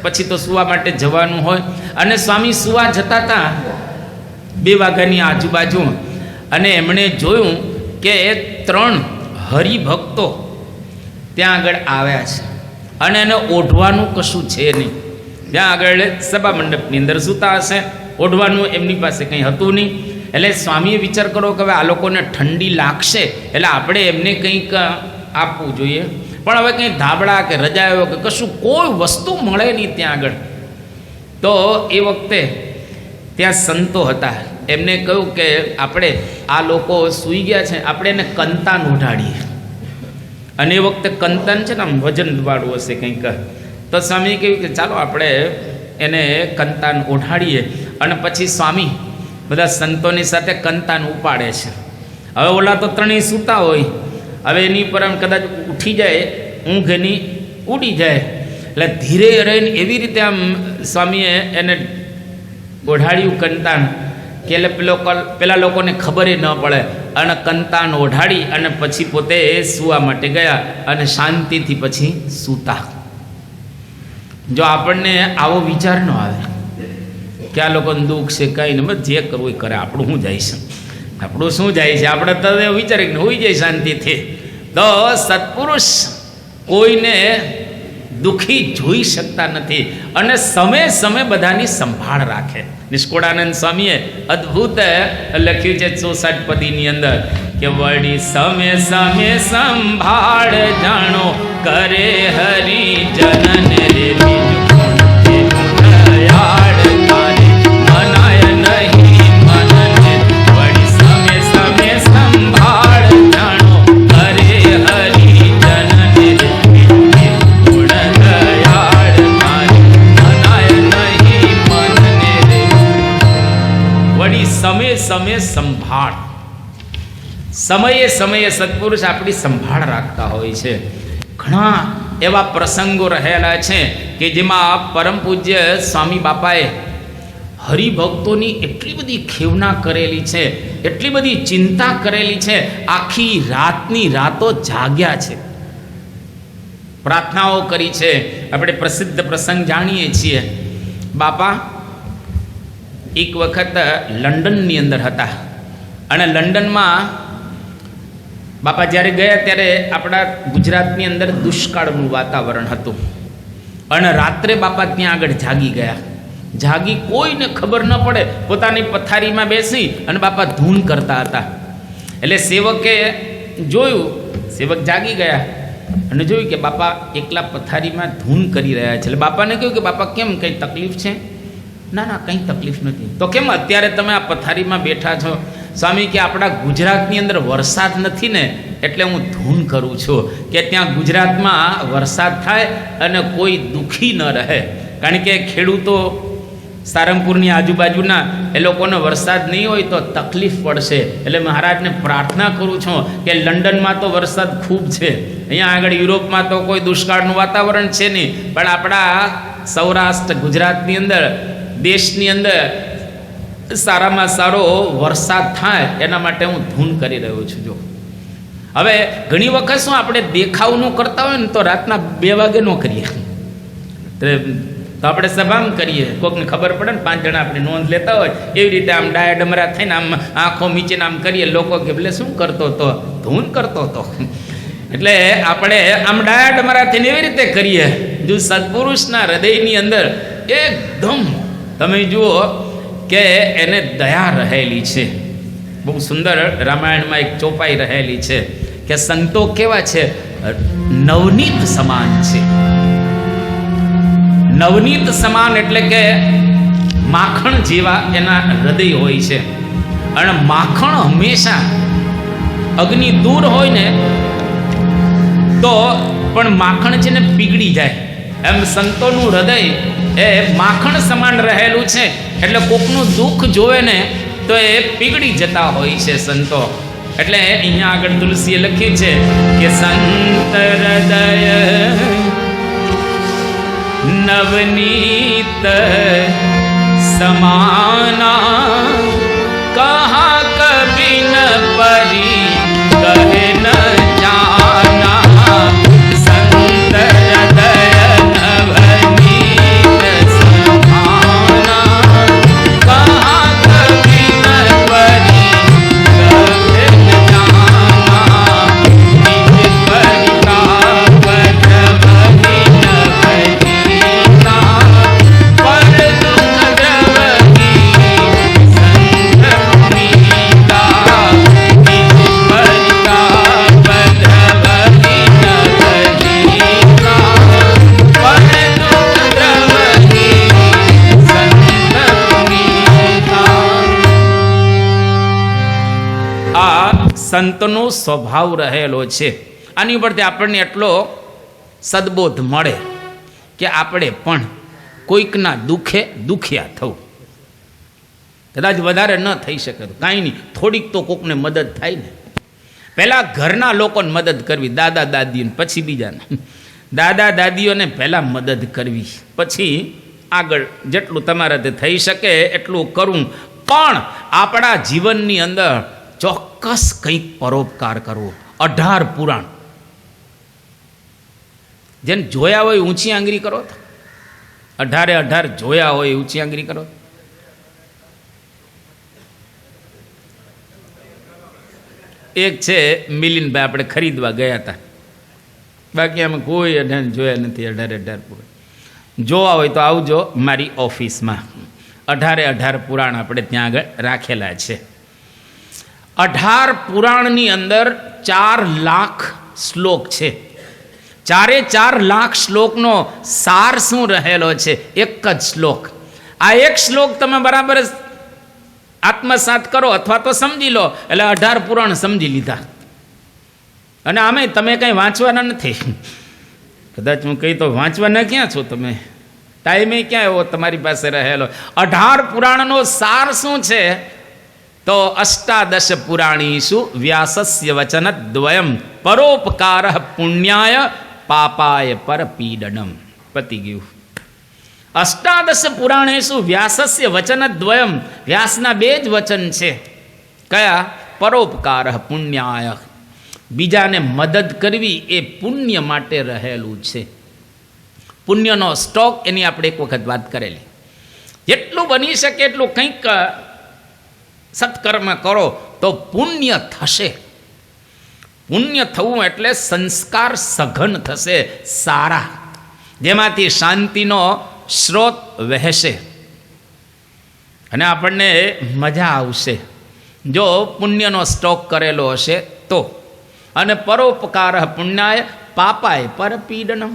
પછી તો સુવા માટે જવાનું હોય અને સ્વામી સુવા જતા હતા 2 વાગ્યાની આજુબાજુ, અને એમણે જોયું કે 3 હરિભક્તો ત્યાં આગળ આવ્યા છે અને એને ઓઢવાનું કશું છે નહીં. ત્યાં આગળ સભા મંડપની અંદર સૂતા હશે, ઓઢવાનું એમની પાસે કંઈ હતું નહીં. એટલે સ્વામીએ વિચાર કરો કે હવે આ લોકોને ઠંડી લાગશે એટલે આપણે એમને કંઈક આપવું જોઈએ, પણ હવે કંઈ ધાબળા કે રજાયો કે કશું કોઈ વસ્તુ મળે નહીં ત્યાં આગળ. તો એ વખતે ત્યાં સંતો હતા, એમને કહ્યું કે આપણે આ લોકો સૂઈ ગયા છે, આપણે એને કંતાન ઓઢાડીએ. અને એ વખતે કંતાન છે ને આમ વજનવાળું હશે કંઈક. તો સ્વામીએ કહ્યું કે ચાલો આપણે એને કંતાન ઓઢાડીએ. અને પછી સ્વામી બધા સંતોની સાથે કંતાન ઉપાડે છે. હવે ઓલા તો ત્રણેય સૂતા હોય, હવે એની પર આમ કદાચ ઉઠી જાય, ઊંઘ એની ઉડી જાય, એટલે ધીરે રહીને એવી રીતે આમ સ્વામીએ એને ઓઢાડ્યું કંતાન કે એટલે પેલા લોકોને ખબર ન પડે. અને કંતાન ઓઢાડી અને પછી પોતે સૂવા માટે ગયા અને શાંતિથી પછી સૂતા. જો આપણને આવો વિચાર ન આવે કે આ લોકોને દુઃખ છે કંઈ ને બસ જે કરવું એ કરે, આપણું શું જાય છે, આપણું શું જાય છે, આપણે તો વિચારી ને હોઈ જાય શાંતિથી. તો સત્પુરુષ કોઈને દુઃખી જોઈ શકતા નથી અને સમય સમય બધાની સંભાળ રાખે. નિષ્કુળાનંદ સ્વામીએ અદ્ભુત લખ્યું છે 64 પદીની અંદર કે વળી સમય સમય સંભાળ જાણો કરે હરિ જનન રે બીજું દયાળ તારે મનાય નહીં મનને. વળી સમય સમય સંભાળ જાણો કરે હરિ જનન રે બીજું દયાળ તારે મનાય નહીં મનને રે. વળી સમય સમય સંભાળ, સમયે સમયે સત્પુરુષ આપણી સંભાળ રાખતા હોય છે. ઘણા એવા પ્રસંગો રહેલા છે કે જેમાં પરમ પૂજ્ય સ્વામી બાપાએ હરિભક્તોની એટલી બધી ખેવના કરેલી છે, એટલી બધી ચિંતા કરેલી છે, આખી રાતની રાતો જાગ્યા છે, પ્રાર્થનાઓ કરી છે. આપણે પ્રસિદ્ધ પ્રસંગ જાણીએ છીએ. બાપા એક વખત લંડનની અંદર હતા અને લંડનમાં બાપા જ્યારે ગયા ત્યારે આપણા ગુજરાતની અંદર દુષ્કાળનું વાતાવરણ હતું અને રાત્રે બાપા ત્યાં આગળ જાગી ગયા. જાગી કોઈને ખબર ન પડે, પોતાની પથારીમાં બેસી અને બાપા ધૂન કરતા હતા. એટલે સેવકે જોયું, સેવક જાગી ગયા અને જોયું કે બાપા એકલા પથારીમાં ધૂન કરી રહ્યા છે. એટલે બાપાને કહ્યું કે બાપા કેમ, કંઈ તકલીફ છે? ના ના કંઈ તકલીફ નથી. તો કેમ અત્યારે તમે આ પથારીમાં બેઠા છો? સ્વામી કે આપણા ગુજરાતની અંદર વરસાદ નથી ને એટલે હું ધૂન કરું છું કે ત્યાં ગુજરાતમાં વરસાદ થાય અને કોઈ દુઃખી ન રહે. કારણ કે ખેડૂતો સારંગપુરની આજુબાજુના એ લોકોને વરસાદ નહીં હોય તો તકલીફ પડશે. એટલે મહારાજને પ્રાર્થના કરું છું કે લંડનમાં તો વરસાદ ખૂબ છે, અહીંયા આગળ યુરોપમાં તો કોઈ દુષ્કાળનું વાતાવરણ છે નહીં, પણ આપણા સૌરાષ્ટ્ર ગુજરાતની અંદર દેશની અંદર સારામાં સારો વરસાદ થાય એના માટે હું ધૂન કરી રહ્યો છું. જો હવે ઘણી વખત શું આપણે દેખાવનું કરતા હોય ને તો રાતના 2 વાગે ન કરીએ, તો આપણે સભામાં કરીએ, કોઈકને ખબર પડે ને 5 જણા આપણે નોંધ લેતા હોય એવી રીતે આમ ડાયા ડમરા થઈને આમ આંખો મીચીને આમ કરીએ. લોકો કે ભલે શું કરતો હતો? ધૂન કરતો હતો. એટલે આપણે આમ ડાયા ડમરા થઈને એવી રીતે કરીએ. જો સત્પુરુષના હૃદયની અંદર એકદમ તમે જુઓ કે એને દયા રહેલી છે. બહુ સુંદર રામાયણમાં એક ચોપાઈ રહેલી છે કે સંતો કેવા છે? નવનીત સમાન છે. નવનીત સમાન એટલે કે માખણ જેવા એના હૃદય હોય છે. અને માખણ હંમેશા અગ્નિ દૂર હોય ને તો પણ માખણ છે ને પીગળી જાય, એમ સંતોનું હૃદય એ માખણ સમાન રહેલું છે. એટલે કોકનું દુઃખ જોવે ને તો એ પીગળી જતા હોય છે સંતો. એટલે અહીંયા આગળ તુલસીએ લખ્યું છે કે સંત હૃદય નવનીત સમાના કહા કભી ન પરી કહે ન જાના. સંત હૃદય નવનીત સમાના કહા કભી ન પરી કહે ન જાના. નિજ પરિતાપ સંતનો સ્વભાવ રહેલો છે. આની ઉપરથી આપણને એટલો સદબોધ મળે કે આપણે પણ કોઈકના દુઃખે દુખિયા થવું. કદાચ વધારે ન થઈ શકે તો કાંઈ નહીં, થોડીક તો કોકને મદદ થાય ને. પહેલાં ઘરના લોકોને મદદ કરવી, દાદા દાદીઓને, પછી બીજાને. દાદા દાદીઓને પહેલાં મદદ કરવી, પછી આગળ જેટલું તમારાથી થઈ શકે એટલું કરવું. પણ આપણા જીવનની અંદર ચોક્કસ કંઈક પરોપકાર કરવો. 18 પુરાણ જેને જોયા હોય ઊંચી આંગળી કરો, 18 જોયા હોય ઊંચી આંગળી કરો. એક છે મિલિનભાઈ, આપણે ખરીદવા ગયા હતા, બાકી અમે કોઈ 18 જોયા નથી. 18 પુરાણ જોવા હોય તો આવજો મારી ઓફિસમાં. 18 પુરાણ આપણે ત્યાં આગળ રાખેલા છે. 18 પુરાણની અંદર 4 લાખ શ્લોક છે. 4 લાખ શ્લોકનો સાર શું રહેલો છે? એક જ શ્લોક. આ એક શ્લોક તમે બરાબર આત્મસાત કરો અથવા તો સમજી લો એટલે 18 પુરાણ સમજી લીધા. અને આમે તમે કંઈ વાંચવાના નથી. કદાચ હું કહી તો વાંચવાના ક્યાં છો તમે? ટાઈમે ક્યાં એવો તમારી પાસે રહેલો? 18 પુરાણનો સાર શું છે? તો 18 પુરાણીષુ વ્યાસસ્ય વચન દ્વયમ પરોપકાર પુણ્યાય પાપાય પરપીડનમ. પતી ગયું. 18 પુરાણેષુ વ્યાસસ્ય વચન દ્વયમ. વ્યાસના 2 જ વચન છે. કયા? પરોપકાર પુણ્યાય. બીજાને મદદ કરવી એ પુણ્ય માટે રહેલું છે. પુણ્યનો સ્ટોક એની આપણે એક વખત વાત કરેલી. જેટલું બની શકે એટલું કંઈક સત્કર્મ કરો તો પુણ્ય થશે. પુણ્ય થવું એટલે સંસ્કાર સઘન થશે સારા, જેમાંથી શાંતિનો સ્રોત વહેશે અને આપણને મજા આવશે જો પુણ્યનો સ્ટોક કરેલો હશે તો. અને પરોપકાર પુણ્યાય પાપાય પરપીડનમ.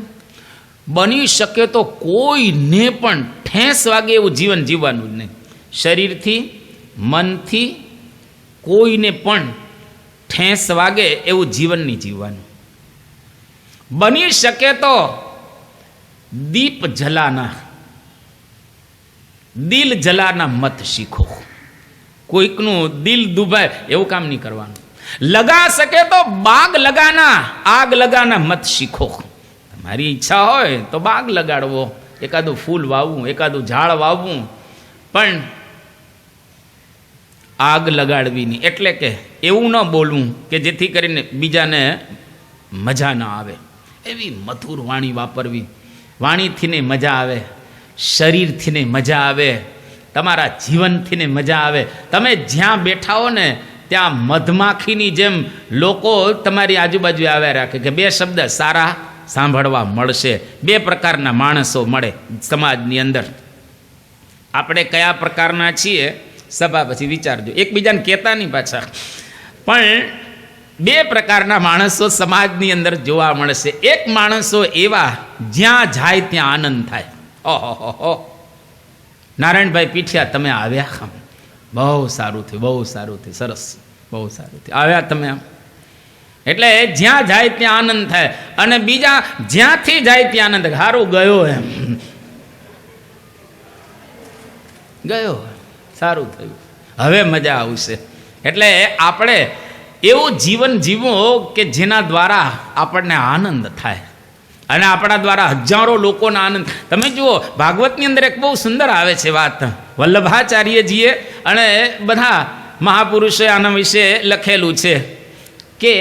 બની શકે તો કોઈને પણ ઠેસ વાગે એવું જીવન જીવવાનું જ નહીં. શરીરથી, મનથી કોઈને પણ ઠેસ વાગે એવું જીવન નહીં જીવવાનું. બની શકે તો દીપ જલાના, દિલ જલાના મત શીખો. કોઈકનું દિલ દુભાય એવું કામ નહીં કરવાનું. લગા શકે તો બાગ લગાના, આગ લગાના મત શીખો. તમારી ઈચ્છા હોય તો બાગ લગાડવો, એકાદું ફૂલ વાવવું, એકાદું ઝાડ વાવવું, પણ આગ લગાડવી નહીં. એટલે કે એવું ન બોલવું કે જેથી કરીને બીજાને મજા ન આવે. એવી મધુર વાણી વાપરવી. વાણીથીને મજા આવે, શરીરથીને મજા આવે, તમારા જીવનથીને મજા આવે. તમે જ્યાં બેઠા હો ને ત્યાં મધમાખીની જેમ લોકો તમારી આજુબાજુ આવ્યા રાખે કે 2 શબ્દ સારા સાંભળવા મળશે. 2 પ્રકારના માણસો મળે સમાજની અંદર. આપણે કયા પ્રકારના છીએ સભા પછી વિચારજો. એકબીજાને કહેતા નહીં પાછા, પણ 2 પ્રકારના માણસો સમાજની અંદર જોવા મળશે. એક માણસો એવા જ્યાં જાય ત્યાં આનંદ થાય. ઓહો, નારાયણભાઈ પીઠિયા તમે આવ્યા, બહુ સારું થયું, બહુ સારું થયું, સરસ, બહુ સારું થયું, આવ્યા તમે આમ. એટલે જ્યાં જાય ત્યાં આનંદ થાય. અને બીજા જ્યાંથી જાય ત્યાં આનંદ થાય. સારું ગયો, એમ ગયો, સારું થયું, હવે મજા આવશે. એટલે આપણે એવું જીવન જીવો કે જેના દ્વારા આપણને આનંદ થાય અને આપણા દ્વારા હજારો લોકોનો આનંદ. તમે જુઓ ભાગવતની અંદર એક બહુ સુંદર આવે છે વાત, વલ્લભાચાર્યજીએ અને બધા મહાપુરુષોએ આના વિશે લખેલું છે કે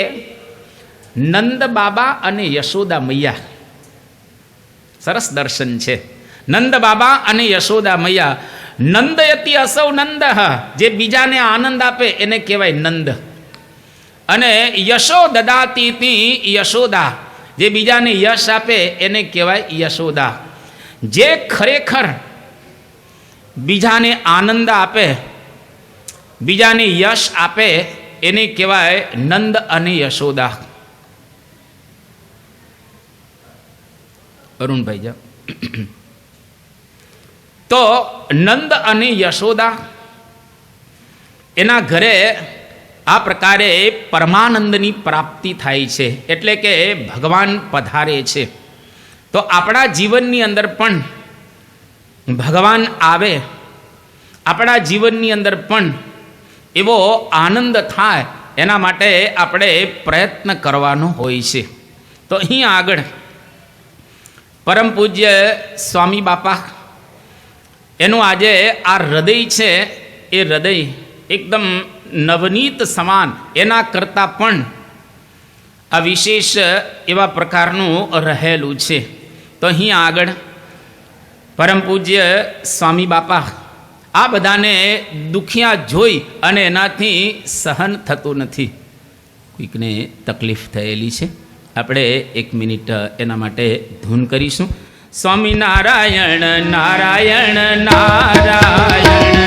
નંદ બાબા અને યશોદા મૈયા, સરસ દર્શન છે. નંદ બાબા અને યશોદા મૈયા. નંદયતિ અસૌ નંદ, જે બીજાને આનંદ આપે એને કહેવાય નંદ. અને યશો દદાતી યશોદા, જે બીજાને યશ આપે એને કહેવાય યશોદા. જે ખરેખર બીજાને આનંદ આપે, બીજાને યશ આપે એને કહેવાય નંદ અને યશોદા. અરુણભાઈ જા. તો નંદ અને યશોદા એના ઘરે આ પ્રકારે પરમાનંદની પ્રાપ્તિ થાય છે, એટલે કે ભગવાન પધારે છે. તો આપણા જીવનની અંદર પણ ભગવાન આવે, આપણા જીવનની અંદર પણ એવો આનંદ થાય, એના માટે આપણે પ્રયત્ન કરવાનો હોય છે. તો અહીં આગળ પરમ પૂજ્ય સ્વામી બાપા એનું આજે આ હૃદય છે, એ હૃદય એકદમ નવનીત સમાન, એના કરતાં પણ આ વિશેષ એવા પ્રકારનું રહેલું છે. તો અહીં આગળ પરમ પૂજ્ય સ્વામી બાપા આ બધાને દુખિયા જોઈ અને એનાથી સહન થતું નથી. કોઈકને તકલીફ થયેલી છે, આપણે 1 મિનિટ એના માટે ધૂન કરીશું. સ્વામિનારાયણ નારાયણ નારાયણ,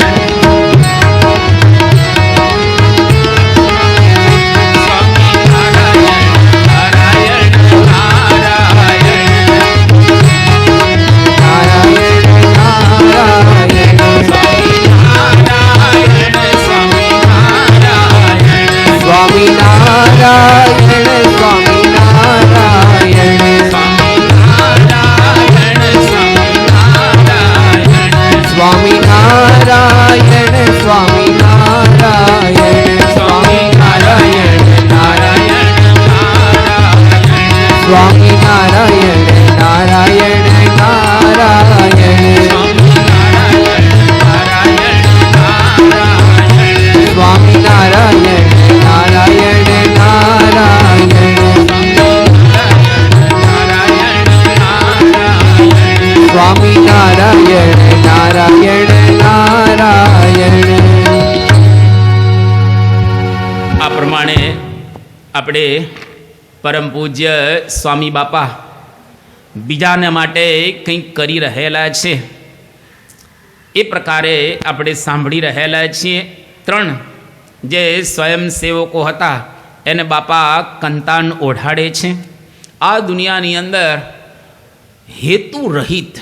આપણે પરમ પૂજ્ય સ્વામી બાપા બીજાને માટે કંઈક કરી રહેલા છે, એ પ્રકારે આપણે સાંભળી રહેલા છીએ. 3 જે સ્વયંસેવકો હતા એને બાપા કંતાન ઓઢાડે છે. આ દુનિયાની અંદર હેતુ રહિત,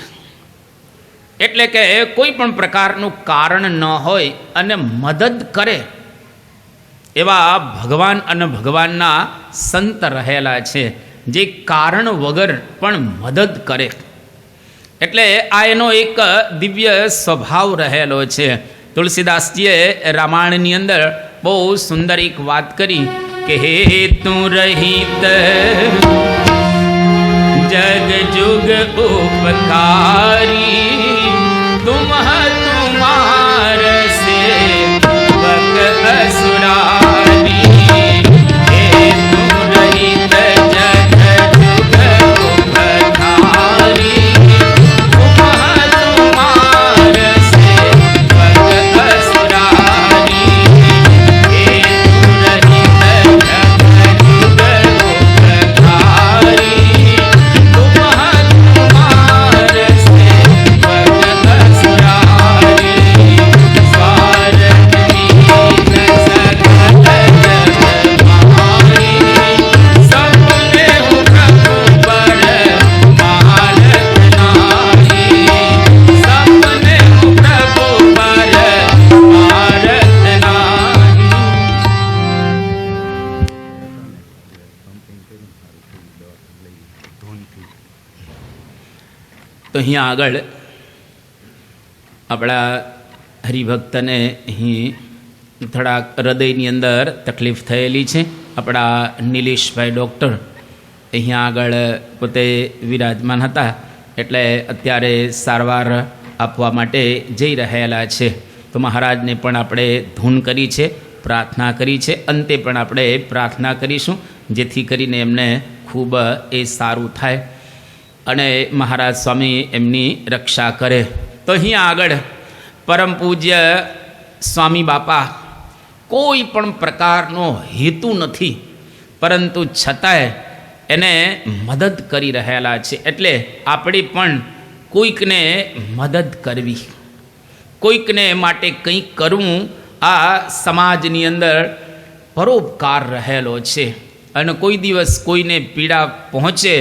એટલે કે કોઈ પણ પ્રકારનું કારણ ન હોય અને મદદ કરે એવા ભગવાન અને ભગવાનના સંત રહેલા છે, જે કારણ વગર પણ મદદ કરે. એટલે આ એનો એક દિવ્ય સ્વભાવ રહેલો છે. તુલસીદાસજીએ રામાયણની અંદર બહુ સુંદર એક વાત કરી કે હેતુ રહિત જગ જુગ ઉપકારી, તુમ તુમાર સે વક असुरारी, हेतु रहित जग जुग उपकारी, तुम तुमार से वक असुरारी, हेतु रहित जग जुग उपकारी, तुम तुमार से वक असुरारी, स्वार्थ તો અહીંયા આગળ આપણા હરિભક્તને અહીં થોડાક હૃદયની અંદર તકલીફ થયેલી છે. આપણા નિલેશભાઈ ડૉક્ટર અહીંયા આગળ પોતે વિરાજમાન હતા, એટલે અત્યારે સારવાર આપવા માટે જઈ રહેલા છે. તો મહારાજને પણ આપણે ધૂન કરી છે, પ્રાર્થના કરી છે. અંતે પણ આપણે પ્રાર્થના કરીશું, જેથી કરીને એમને ખૂબ એ સારું થાય અને મહારાજ સ્વામી એમની રક્ષા કરે. તો અહીંયા આગળ પરમ પૂજ્ય સ્વામી બાપા કોઈ પણ પ્રકારનો હેતુ નથી, પરંતુ છતાંય એને મદદ કરી રહેલા છે. એટલે આપણે પણ કોઈકને મદદ કરવી, કોઈકને માટે કંઈક કરવું, આ સમાજની અંદર પરોપકાર રહેલો છે. અને કોઈ દિવસ કોઈને પીડા પહોંચે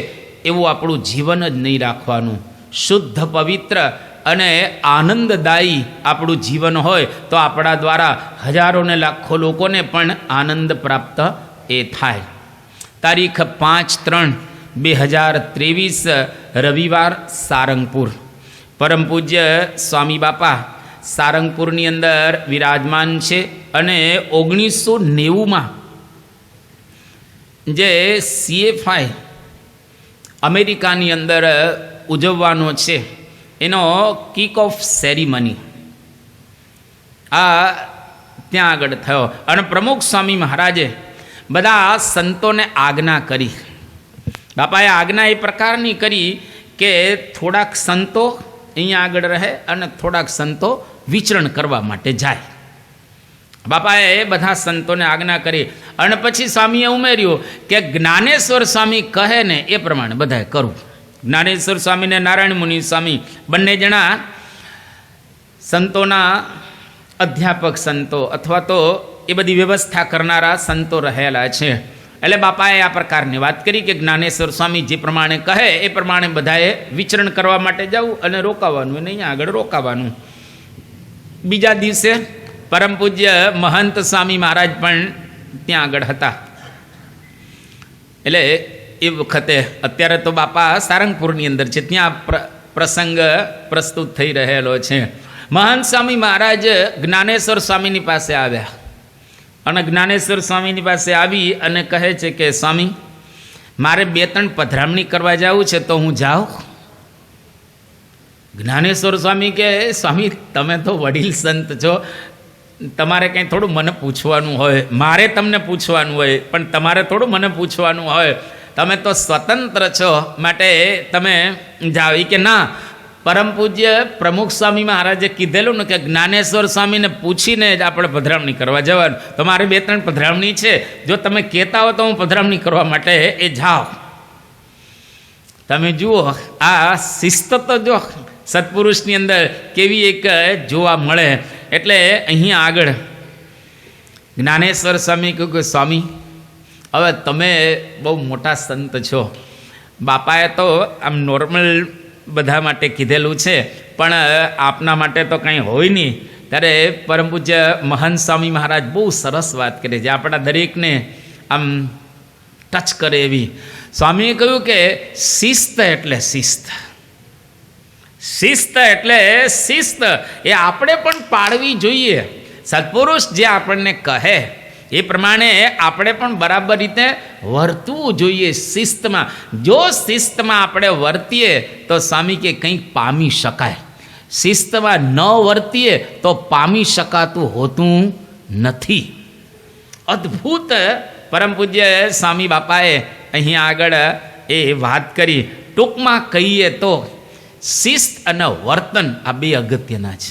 એવું આપણું જીવન જ નહીં રાખવાનું. શુદ્ધ પવિત્ર અને આનંદદાયી આપણું જીવન હોય તો આપણા દ્વારા હજારો ને લાખો લોકોને પણ આનંદ પ્રાપ્ત એ થાય. તારીખ 5/3/2023 રવિવાર, સારંગપુર. પરમ પૂજ્ય સ્વામી બાપા સારંગપુરની અંદર વિરાજમાન છે અને 1990માં જે CFI અમેરિકાની અંદર ઉજવવાનો છે એનો કિક ઓફ સેરિમની આ ત્યાં આગળ થયો અને પ્રમુખ સ્વામી મહારાજે બધા સંતોને આજ્ઞા કરી. બાપાએ આજ્ઞા એ પ્રકારની કરી કે થોડાક સંતો અહીંયા આગળ રહે અને થોડાક સંતો વિચરણ કરવા માટે જાય. બાપાએ બધા સંતોને આજ્ઞા કરી અને પછી સ્વામીએ ઉમેર્યું કે જ્ઞાનેશ્વર સ્વામી કહે ને એ પ્રમાણે બધાએ કરવું. જ્ઞાનેશ્વર સ્વામી ને નારાયણ મુનિ સ્વામી બંને જણા સંતોના અધ્યાપક સંતો અથવા તો એ બધી વ્યવસ્થા કરનારા સંતો રહેલા છે. એટલે બાપાએ આ પ્રકારની વાત કરી કે જ્ઞાનેશ્વર સ્વામી જે પ્રમાણે કહે એ પ્રમાણે બધાએ વિચરણ કરવા માટે જવું અને રોકાવાનું અને અહીંયા આગળ રોકાવાનું. બીજા દિવસે પરમ પૂજ્ય મહંત સ્વામી મહારાજ પણ ત્યાં આગળ હતા. એટલે એ વખતે અત્યારે તો બાપા સારંગપુરની અંદર છે, ત્યાં પ્રસંગ પ્રસ્તુત થઈ રહેલો છે. મહંત સ્વામી મહારાજ જ્ઞાનેશ્વર સ્વામીની પાસે આવ્યા અને જ્ઞાનેશ્વર સ્વામીની પાસે આવી અને કહે છે કે સ્વામી, મારે 2-3 પધરામણી કરવા જવું છે તો હું જાઉં? જ્ઞાનેશ્વર સ્વામી કે સ્વામી તમે તો વડીલ સંત છો, તમારે કંઈ થોડું મને પૂછવાનું હોય, મારે તમને પૂછવાનું હોય પણ તમારે થોડું મને પૂછવાનું હોય, તમે તો સ્વતંત્ર છો માટે તમે જાઓ. એ કે ના, પરમ પૂજ્ય પ્રમુખ સ્વામી મહારાજે કીધેલું ને કે જ્ઞાનેશ્વર સ્વામીને પૂછીને જ આપણે પધરામણી કરવા જવાનું, તો મારે 2-3 પધરામણી છે, જો તમે કહેતા હો તો હું પધરામણી કરવા માટે એ જાઓ. તમે જુઓ આ શિસ્ત તો જો સત્પુરુષની અંદર કેવી એક જોવા મળે. એટલે અહીંયા આગળ જ્ઞાનેશ્વર સ્વામી કહ્યું કે સ્વામી હવે તમે બહુ મોટા સંત છો, બાપાએ તો આમ નોર્મલ બધા માટે કીધેલું છે પણ આપના માટે તો કંઈ હોય નહીં. ત્યારે પરમ પૂજ્ય મહંત સ્વામી મહારાજ બહુ સરસ વાત કરે છે, આપણા દરેકને આમ ટચ કરે એવી. સ્વામીએ કહ્યું કે શિસ્ત એટલે શિસ્ત, શિસ્ત એટલે શિસ્ત એ આપણે પણ પાળવી જોઈએ. સત્પુરુષ જે આપણને કહે એ પ્રમાણે આપણે પણ બરાબર રીતે વર્તવું જોઈએ શિસ્તમાં. જો શિસ્તમાં આપણે વર્તીએ તો સ્વામી કે કંઈક પામી શકાય, શિસ્તમાં ન વર્તીએ તો પામી શકાતું હોતું નથી. અદ્ભુત પરમ પૂજ્ય સ્વામી બાપાએ અહીં આગળ એ વાત કરી. ટૂંકમાં કહીએ તો શિસ્ત અને વર્તન આ 2 અગત્યના છે.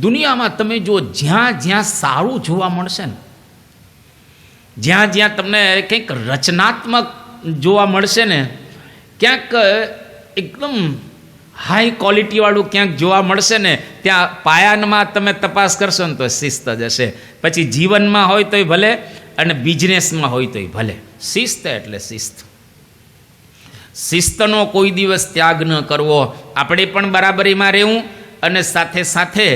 દુનિયામાં તમે જો જ્યાં જ્યાં સારું જોવા મળશે ને, જ્યાં જ્યાં તમને કંઈક રચનાત્મક જોવા મળશે ને, ક્યાંક એકદમ હાઈ ક્વોલિટીવાળું ક્યાંક જોવા મળશે ને, ત્યાં પાયામાં તમે તપાસ કરશો ને તો શિસ્ત જ હશે. પછી જીવનમાં હોય તોય ભલે અને બિઝનેસમાં હોય તોય ભલે, શિસ્ત એટલે શિસ્ત. શિસ્તનો કોઈ દિવસ ત્યાગ ન કરવો, આપણે પણ બરાબરીમાં રહેવું અને સાથે સાથે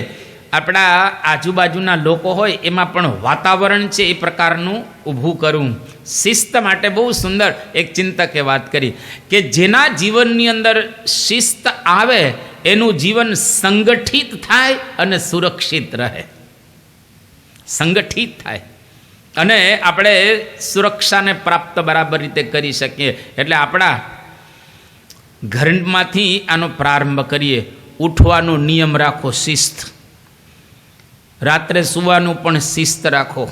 આપણા આજુબાજુના લોકો હોય એમાં પણ વાતાવરણ છે એ પ્રકારનું ઊભું કરવું. શિસ્ત માટે બહુ સુંદર એક ચિંતકે વાત કરી કે જેના જીવનની અંદર શિસ્ત આવે એનું જીવન સંગઠિત થાય અને સુરક્ષિત રહે, સંગઠિત થાય અને આપણે સુરક્ષાને પ્રાપ્ત બરાબર રીતે કરી શકીએ. એટલે આપણા ઘરમાંથી આનો પ્રારંભ કરીએ. ઉઠવાનો નિયમ રાખો, શિસ્ત. રાત્રે સૂવાનું પણ શિસ્ત રાખો,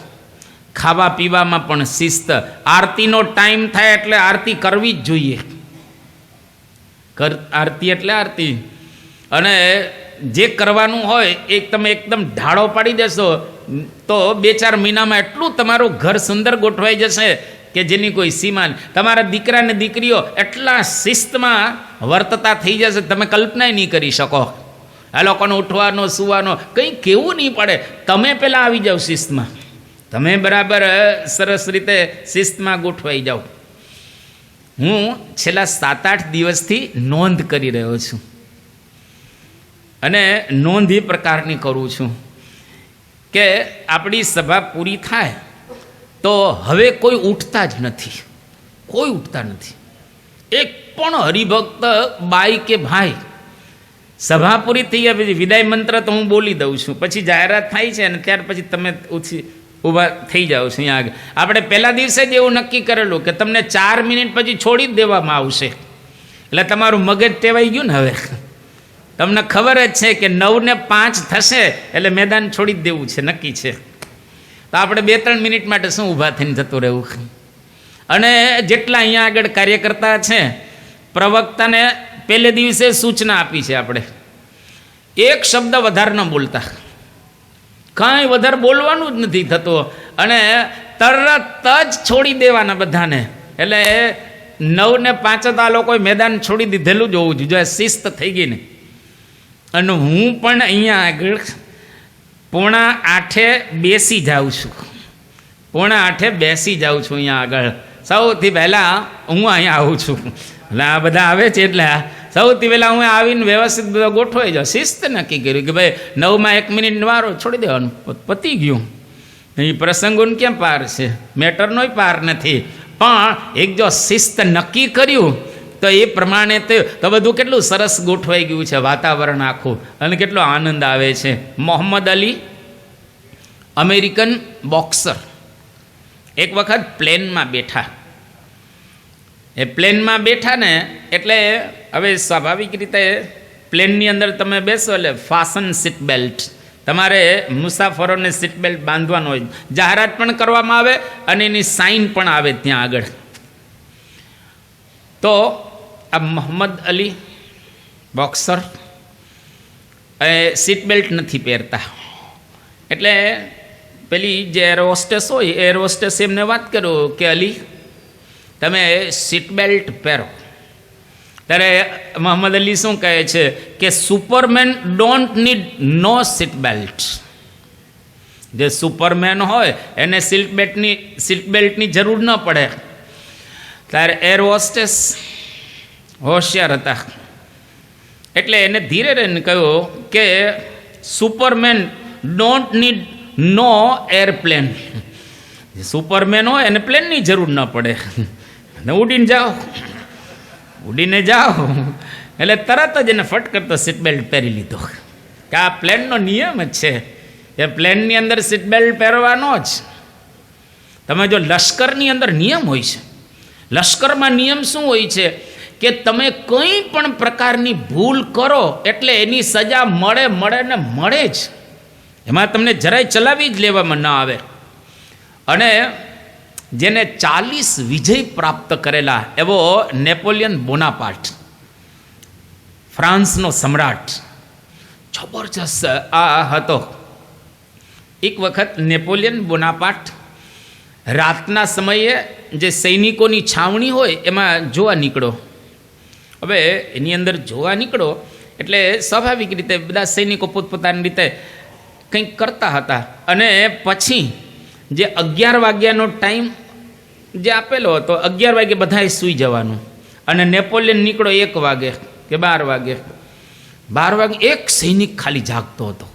ખાવા પીવામાં પણ શિસ્ત. આરતીનો ટાઈમ થાય એટલે આરતી કરવી જ જોઈએ. આરતી એટલે આરતી. અને જે કરવાનું હોય એ તમે એકદમ ઢાળો પાડી દેશો તો 2-4 મહિનામાં એટલું તમારું ઘર સુંદર ગોઠવાઈ જશે કે જેની કોઈ સીમા નહીં. તમારા દીકરા ને દીકરીઓ એટલા શિસ્તમાં વર્તતા થઈ જશે તમે કલ્પના નહીં કરી શકો. આ લોકોનો ઉઠવાનો સૂવાનો કંઈ કહેવું નહીં પડે, તમે પહેલાં આવી જાઓ શિસ્તમાં, તમે બરાબર સરસ રીતે શિસ્તમાં ગોઠવાઈ જાઓ. હું છેલ્લા 7-8 દિવસથી નોંધ કરી રહ્યો છું અને નોંધ એ પ્રકારની કરું છું કે આપણી સભા પૂરી થાય તો હવે કોઈ ઉઠતા જ નથી, કોઈ ઉઠતા નથી. એક પણ હરિભક્ત બાઈ કે ભાઈ સભા પૂરી થઈ ગયા પછી વિદાય મંત્ર તો હું બોલી દઉં છું, પછી જાહેરાત થાય છે અને ત્યાર પછી તમે ઊભા થઈ જાઓ છો. અહીંયા આગળ આપણે પહેલા દિવસે જ એવું નક્કી કરેલું કે તમને 4 મિનિટ પછી છોડી જ દેવામાં આવશે. એટલે તમારું મગજ ટેવાઈ ગયું ને, હવે તમને ખબર જ છે કે 9:05 થશે એટલે મેદાન છોડી જ દેવું છે, નક્કી છે. તો આપણે 2-3 મિનિટ માટે શું ઊભા થઈને જતું રહેવું. અને જેટલા અહીંયા આગળ કાર્યકર્તા છે, પ્રવક્તાને પહેલે દિવસે સૂચના આપી છે આપણે, એક શબ્દ વધારે ન બોલતા, કાંઈ વધારે બોલવાનું જ નથી થતું અને તરત જ છોડી દેવાના બધાને. એટલે 9:05 તો આ લોકોએ મેદાન છોડી દીધેલું જ હોવું જોઈએ, શિસ્ત થઈ ગઈ ને. અને હું પણ અહીંયા આગળ 7:45 બેસી જાઉં છું, 7:45 બેસી જાઉં છું અહીંયા આગળ. સૌથી પહેલાં હું અહીંયા આવું છું, એટલે આ બધા આવે છે એટલે સૌથી પહેલાં હું આવીને વ્યવસ્થિત બધા ગોઠવાઈ જાઉં. શિસ્ત નક્કી કર્યું કે ભાઈ 9માં 1 મિનિટ વારો છોડી દેવાનું, પતી ગયું. એ પ્રસંગોને કેમ પાર છે, મેટરનોય પાર નથી. પણ એક જો શિસ્ત નક્કી કર્યું તો એ પ્રમાણે તો બધું કેટલું સરસ ગોઠવાઈ ગયું છે, વાતાવરણ આખું, અને કેટલો આનંદ આવે છે. મોહમ્મદ અલી અમેરિકન બોક્સર એક વખત પ્લેનમાં બેઠા. એ પ્લેનમાં બેઠા ને એટલે હવે સ્વાભાવિક રીતે પ્લેનની અંદર તમે બેસો એટલે ફાસન સીટ બેલ્ટ, તમારે મુસાફરોને સીટ બેલ્ટ બાંધવાનો હોય. જાહેરાત પણ કરવામાં આવે અને એની સાઇન પણ આવે ત્યાં આગળ. તો આ મોહમ્મદ અલી બોક્સર એ સીટ બેલ્ટ નથી પહેરતા. એટલે પેલી જે એર હોસ્ટેસ હોય, એર હોસ્ટેસ એમને વાત કરો કે અલી તમે સીટ બેલ્ટ પહેરો. ત્યારે મોહમ્મદ અલી શું કહે છે કે Superman don't need no seat belt. જે સુપરમેન હોય એને સીટ બેલ્ટની જરૂર ન પડે. ત્યારે એર હોસ્ટેસ હોશિયાર હતા એટલે એને ધીરે રહીને કહ્યું કે Superman don't need no airplane. Superman હોય એને પ્લેનની જરૂર ન પડે, ઉડીને જાઓ, ઉડીને જાઓ. એટલે તરત જ એને ફટ કરતો સીટ બેલ્ટ પહેરી લીધો કે આ પ્લેનનો નિયમ જ છે, એ પ્લેનની અંદર સીટ બેલ્ટ પહેરવાનો જ. તમે જો લશ્કરની અંદર નિયમ હોય છે, લશ્કરમાં નિયમ શું હોય છે કે તમે કંઈ પણ પ્રકારની ભૂલ કરો એટલે એની સજા મળે ને મળે જ. એમાં તમને જરાય ચલાવી જ લેવામાં ન આવે. અને જેને 40 વિજય પ્રાપ્ત કરેલા એવો નેપોલિયન બોનાપાર્ટ, ફ્રાન્સનો સમ્રાટ, જબરજસ્ત આ હતો. એક વખત નેપોલિયન બોનાપાર્ટ રાતના સમયે જે સૈનિકોની છાવણી હોય એમાં જોવા નીકળો. હવે એની અંદર જોવા નીકળો એટલે સ્વાભાવિક રીતે બધા સૈનિકો પોતપોતાની રીતે કંઈક કરતા હતા. અને પછી જે 11 વાગ્યાનો ટાઈમ જે આપેલો હતો, 11 વાગે બધાએ સૂઈ જવાનું. અને નેપોલિયન નીકળો 1 વાગે કે 12 વાગે. 12 વાગે એક સૈનિક ખાલી જાગતો હતો,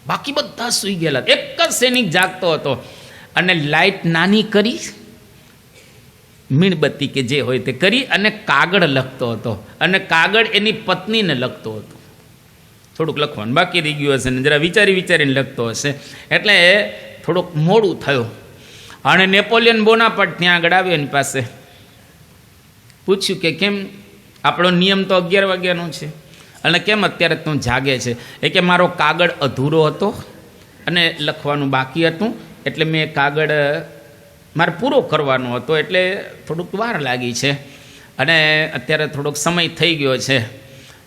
બાકી બધા સૂઈ ગયેલા. એક જ સૈનિક જાગતો હતો અને લાઇટ નાની કરી, મીણબત્તી કે જે હોય તે કરી અને કાગળ લખતો હતો. અને કાગળ એની પત્નીને લખતો હતો. થોડુંક લખવાનું બાકી રહી ગયું હશે ને જરા વિચારીને લખતો હશે. એટલે થોડુંક મોડું થયું અને નેપોલિયન બોનાપાર્ટ ત્યાં આગળ આવ્યો, એની પાસે પૂછ્યું કે કેમ, આપણો નિયમ તો 11 વાગ્યાનો છે અને કેમ અત્યારે તું જાગે છે? એ કે મારો કાગળ અધૂરો હતો અને લખવાનું બાકી હતું, એટલે મેં કાગળ મારે પૂરો કરવાનો હતો, એટલે થોડુંક વાર લાગી છે અને અત્યારે થોડોક સમય થઈ ગયો છે.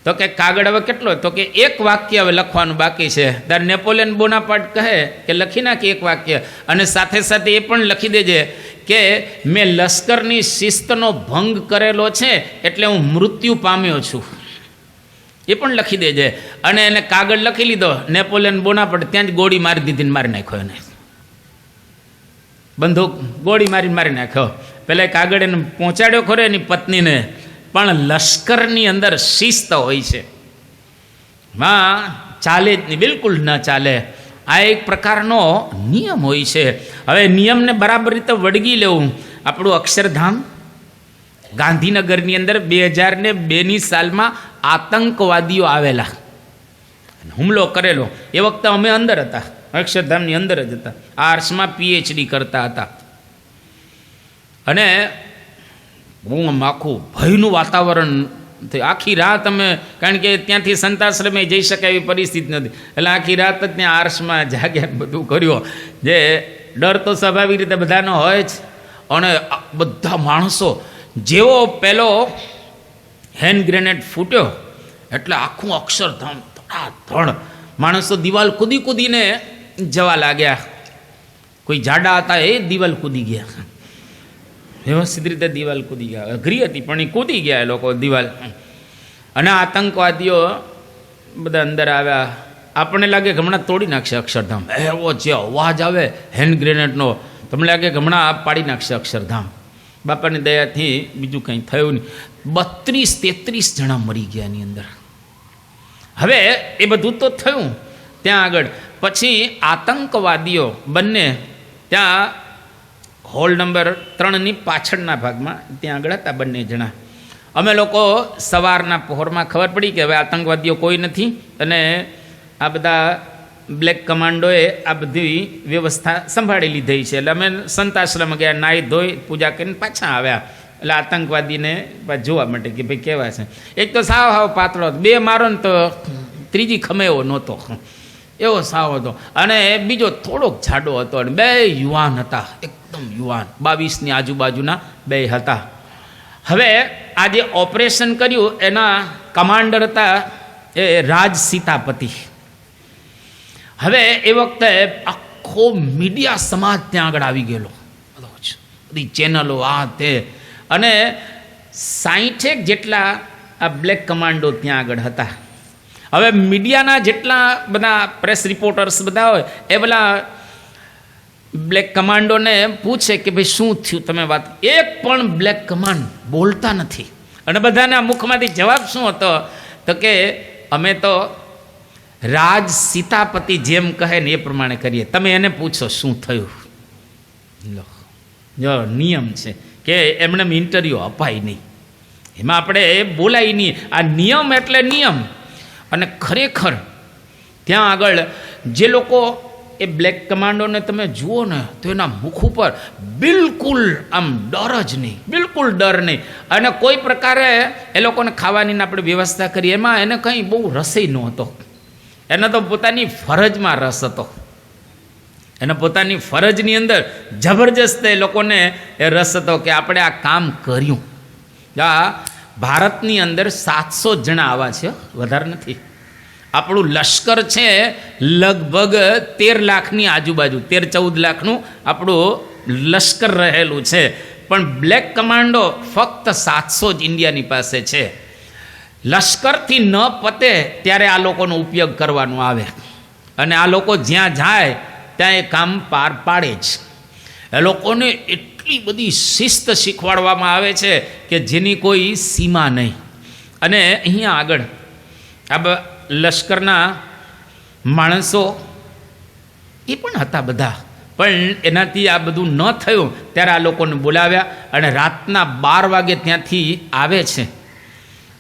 તો કે કાગળ હવે કેટલો? તો કે 1 વાક્ય હવે લખવાનું બાકી છે. ત્યારે નેપોલિયન બોનાપાર્ટ કહે કે લખી નાખી 1 વાક્ય, અને સાથે સાથે એ પણ લખી દેજે કે મેં લશ્કરની શિસ્તનો ભંગ કરેલો છે એટલે હું મૃત્યુ પામ્યો છું. એ પણ લખી દેજે. અને એને કાગળ લખી લીધો. નેપોલિયન બોનાપાર્ટ ત્યાં જ ગોળી મારી દીધી, મારી નાખ્યો એને. બંદૂક ગોળી મારી નાખ્યો. પેલા કાગળ એને પહોંચાડ્યો ખરો એની પત્નીને, પણ લશ્કરની અંદર શિસ્ત હોય છે. માં ચાલે જ નહીં, બિલકુલ ન ચાલે. આ એક પ્રકારનો નિયમ હોય છે. હવે નિયમને બરાબર રીતે વળગી લેવું. આપણું અક્ષરધામ ગાંધીનગરની અંદર 2002ની સાલમાં આતંકવાદીઓ આવેલા, હુમલો કરેલો. એ વખતે અમે અંદર હતા, અક્ષરધામની અંદર જ હતા, આર્ટ્સમાં PhD કરતા હતા. અને હું આખું ભયનું વાતાવરણ, આખી રાત અમે, કારણ કે ત્યાંથી સંતાશ્રમે જઈ શકાય એવી પરિસ્થિતિ નથી, એટલે આખી રાત જ ત્યાં આર્ટ્સમાં જાગ્યા બધું કર્યું. જે ડર તો સ્વાભાવિક રીતે બધાનો હોય જ. અને બધા માણસો, જેવો પેલો હેન્ડ ગ્રેનેડ ફૂટ્યો એટલે આખું અક્ષરધામ ધડાધડ, માણસો દિવાલ કૂદી કૂદીને જવા લાગ્યા. કોઈ જાડા હતા એ દિવાલ કૂદી ગયા, વ્યવસ્થિત રીતે દિવાલ કૂદી ગયા. અઘરી હતી પણ એ કૂદી ગયા એ લોકો દિવાલ. અને આતંકવાદીઓ બધા અંદર આવ્યા. આપણને લાગે કે હમણાં તોડી નાખશે અક્ષરધામ, એવો જે અવાજ આવે હેન્ડ ગ્રેનેડનો, તમને લાગે કે હમણાં પાડી નાખશે અક્ષરધામ. બાપાની દયાથી બીજું કંઈ થયું નહીં. 32-33 જણા મરી ગયા એની અંદર. હવે એ બધું તો થયું ત્યાં આગળ. પછી આતંકવાદીઓ બંને ત્યાં હોલ નંબર 3ની પાછળના ભાગમાં ત્યાં આગળ હતા બંને જણા. અમે લોકો સવારના પહોરમાં ખબર પડી કે હવે આતંકવાદીઓ કોઈ નથી, અને આ બધા બ્લેક કમાન્ડોએ આ બધી વ્યવસ્થા સંભાળી લીધી છે. એટલે અમે સંતાશ્રમ ગયા, નાહી ધોઈ પૂજા કરીને પાછા આવ્યા. એટલે આતંકવાદીને જોવા માટે કે ભાઈ કેવા છે. એક તો સાવ સાવ પાતળો, 2 મારો ને તો ત્રીજી ખમે એવો નહોતો, એવો સાવ હતો. અને બીજો થોડોક જાડો હતો, અને 2 યુવાન હતા, એકદમ યુવાન, 22ની આજુબાજુના 2 હતા. હવે આ જે ઓપરેશન કર્યું એના કમાન્ડર હતા એ રાજ સીતાપતિ. હવે એ વખતે આખો મીડિયા સમાજ ત્યાં આગળ આવી ગયેલો, બધી ચેનલો આ તે, અને 60 જેટલા આ બ્લેક કમાન્ડો ત્યાં આગળ હતા. હવે મીડિયાના જેટલા બધા પ્રેસ રિપોર્ટર્સ બધા હોય એ બધા બ્લેક કમાન્ડોને પૂછે કે ભાઈ શું થયું, તમે વાત. એક પણ બ્લેક કમાન્ડ બોલતા નથી. અને બધાના મુખમાંથી જવાબ શું હતો તો કે અમે તો રાજ સીતાપતિ જેમ કહે ને એ પ્રમાણે કરીએ, તમે એને પૂછો શું થયું. જો નિયમ છે કે એમણે ઇન્ટરવ્યૂ અપાય નહીં, એમાં આપણે બોલાય નહીં. આ નિયમ એટલે નિયમ. અને ખરેખર ત્યાં આગળ જે લોકો એ બ્લેક કમાન્ડોને તમે જુઓ ને તો એના મુખ ઉપર બિલકુલ આમ ડર જ નહીં, બિલકુલ ડર નહીં. અને કોઈ પ્રકારે એ લોકોને ખાવાની આપણે વ્યવસ્થા કરી, એમાં એને કંઈ બહુ રસેય નહોતો. એને તો પોતાની ફરજમાં રસ હતો, એને પોતાની ફરજની અંદર જબરજસ્ત એ લોકોને એ રસ હતો કે આપણે આ કામ કર્યું. આ ભારતની અંદર 700 જણા આવા છે, વધારે નથી. આપણું લશ્કર છે લગભગ 13 લાખની આજુબાજુ, 13-14 લાખનું આપણું લશ્કર રહેલું છે. પણ બ્લેક કમાન્ડો ફક્ત 700 જ ઇન્ડિયાની પાસે છે. લશ્કરથી ન પતે ત્યારે આ લોકોનો ઉપયોગ કરવાનો આવે, અને આ લોકો જ્યાં જાય ત્યાં એ કામ પાર પાડે જ. એ લોકોને એટલી બધી શિસ્ત શીખવાડવામાં આવે છે કે જેની કોઈ સીમા નહીં. અને અહીંયા આગળ આ લશ્કરના માણસો એ પણ હતા બધા, પણ એનાથી આ બધું ન થયું ત્યારે આ લોકોને બોલાવ્યા, અને રાતના 12 વાગે ત્યાંથી આવે છે.